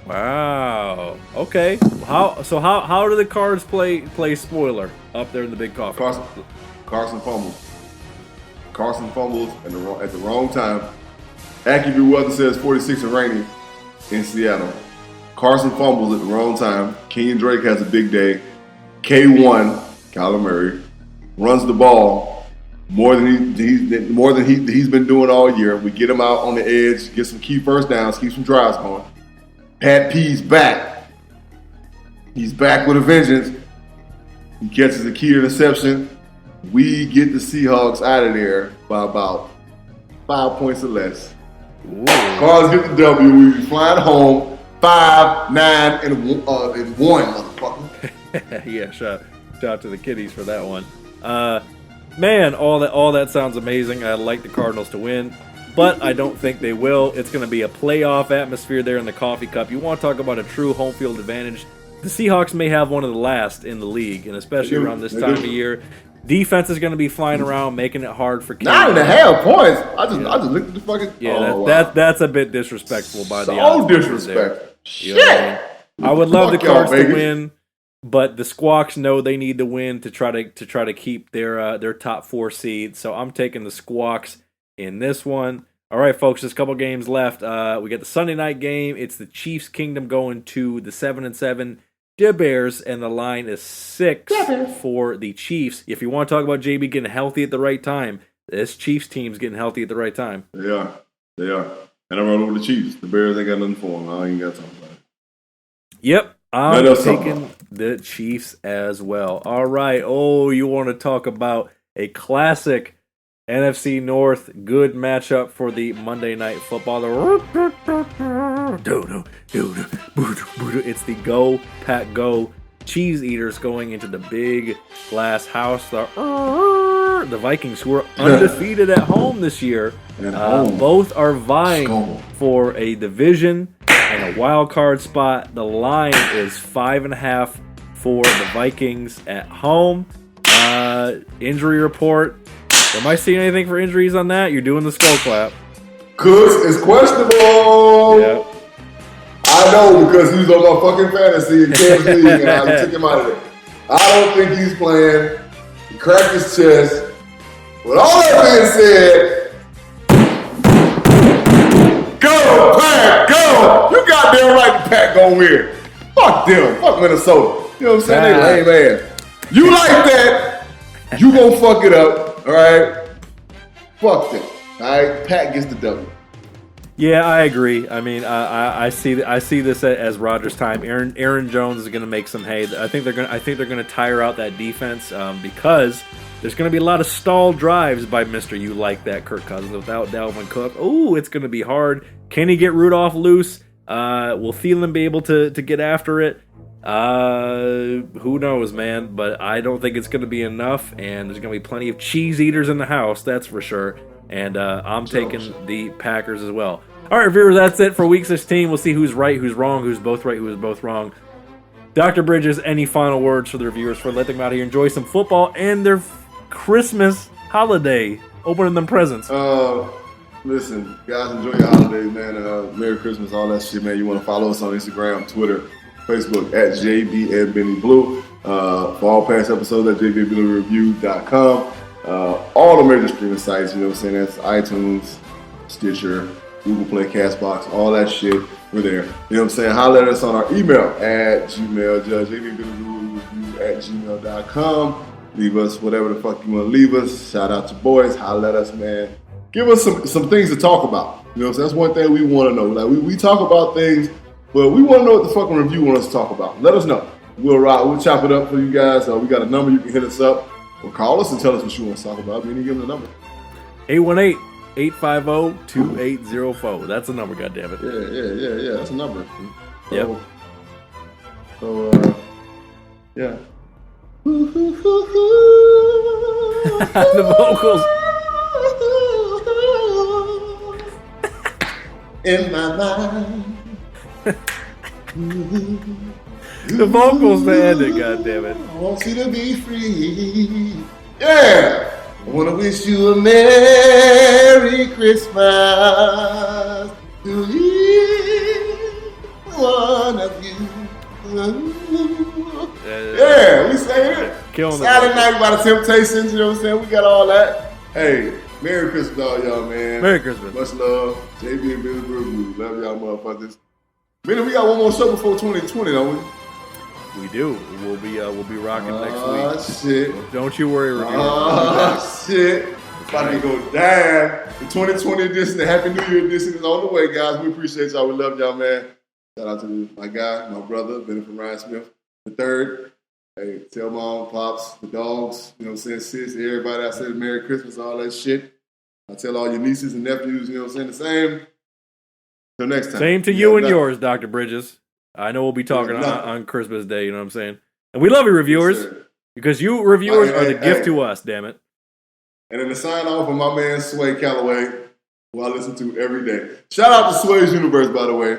Wow. Okay. How do the Cards play spoiler up there in the big coffee? Carson fumbles. Carson fumbles at the wrong time. AccuView weather says 46 and rainy in Seattle. Carson fumbles at the wrong time. Kenyon Drake has a big day. K1, Kyler Murray, runs the ball more than he's been doing all year. We get him out on the edge, get some key first downs, keep some drives going. Pat P's back. He's back with a vengeance. He catches a key interception. We get the Seahawks out of there by about 5 points or less. Cards get the W. We be flying home 5, 9, and 1, motherfucker. Yeah, shout out to the kiddies for that one. Man, all that sounds amazing. I'd like the Cardinals to win, but I don't think they will. It's going to be a playoff atmosphere there in the coffee cup. You want to talk about a true home field advantage? The Seahawks may have one of the last in the league, and especially around this time of year. Defense is going to be flying around, making it hard for Kenny. 9.5 points. I just looked at the fucking. Yeah, that's a bit disrespectful by the so disrespectful. Shit. You know I would love the Cards to win, but the Squawks know they need to win to try to keep their top 4 seed. So I'm taking the Squawks in this one. All right, folks, there's a couple games left. We got the Sunday night game. It's the Chiefs Kingdom going to the 7-7 Bears, and the line is 6 for the Chiefs. If you want to talk about JB getting healthy at the right time, this Chiefs team's getting healthy at the right time. They are. And I'm rolling with the Chiefs. The Bears ain't got nothing for them. I ain't got to talk about it. Yep, I'm taking the Chiefs as well. All right. Oh, you want to talk about a classic NFC North good matchup for the Monday Night Football. It's the Go Pack Go Cheese Eaters going into the big glass house. The Vikings, who are undefeated at home this year, both are vying for a division and a wild card spot. The line is 5.5 for the Vikings at home. Injury report. Am I seeing anything for injuries on that? You're doing the skull clap. Cuz is questionable. Yep. I know because he was on my fucking fantasy in Kansas League and I took him out of there. I don't think he's playing. He cracked his chest. With all that being said, go, Pack, go! You goddamn right the Pack gonna win. Fuck them. Fuck Minnesota. You know what I'm saying? They lame ass. You like that, you gonna fuck it up. All right, fuck them. All right, Pat gets the W. Yeah, I agree. I mean, I see this as Rodgers' time. Aaron Jones is going to make some hay. I think they're going to tire out that defense because there's going to be a lot of stall drives by Mr. You like that Kirk Cousins without Dalvin Cook. Oh, it's going to be hard. Can he get Rudolph loose? Will Thielen be able to get after it? Who knows, man? But I don't think it's going to be enough, and there's going to be plenty of cheese eaters in the house, that's for sure. And I'm taking the Packers as well. All right, viewers, that's it for Week 16. We'll see who's right, who's wrong, who's both right, who's both wrong. Dr. Bridges, any final words for the viewers for let them out here enjoy some football and their Christmas holiday, opening them presents? Listen, guys, enjoy your holidays, man. Merry Christmas, all that shit, man. You want to follow us on Instagram, Twitter, Facebook at JB and Benny Blue. For all past episodes at jbbluereview.com. All the major streaming sites, you know what I'm saying? That's iTunes, Stitcher, Google Play, Castbox, all that shit. We're there. You know what I'm saying? Holler at us on our email at gmail, jbbluereview@gmail.com. Leave us whatever the fuck you want to leave us. Shout out to boys. Holler at us, man. Give us some things to talk about. You know what I'm saying? That's one thing we want to know. Like we talk about things, but we want to know what the fucking review wants us to talk about. Let us know. We'll chop it up for you guys. We got a number. You can hit us up or call us and tell us what you want to talk about. We need to give them the number. 818-850-2804. That's the number, goddammit. Yeah. That's a number. Yep. Yeah. The vocals. In my mind. The vocals to end it, goddammit. I want you to be free. Yeah. I want to wish you a Merry Christmas to each one of you. Yeah, we say it. Silent Night by the Temptations, you know what I'm saying? We got all that. Hey, Merry Christmas, all y'all, man. Merry Christmas. Much love. JB and Billy Blue. Love y'all, motherfuckers. Man, we got one more show before 2020, don't we? We do. We'll be rocking next week. Oh, shit. Don't you worry, reviewer. Oh, shit. About to go down. The 2020 edition, the Happy New Year edition is on the way, guys. We appreciate y'all. We love y'all, man. Shout out to my guy, my brother, Benny from Rhinesmith, the third. Hey, tell mom, pops, the dogs, you know what I'm saying, sis, everybody I said Merry Christmas, all that shit. I tell all your nieces and nephews, you know what I'm saying, the same. Till next time. Same to you and yours, Dr. Bridges. I know we'll be talking on Christmas Day, you know what I'm saying? And we love you, reviewers, because you reviewers are the gift to us, damn it. And then to sign off from my man, Sway Calloway, who I listen to every day. Shout out to Sway's Universe, by the way.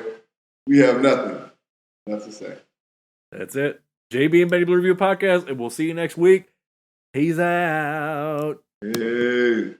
We have nothing else to say. That's it. JB and Benny Blue Review Podcast, and we'll see you next week. He's out. Hey.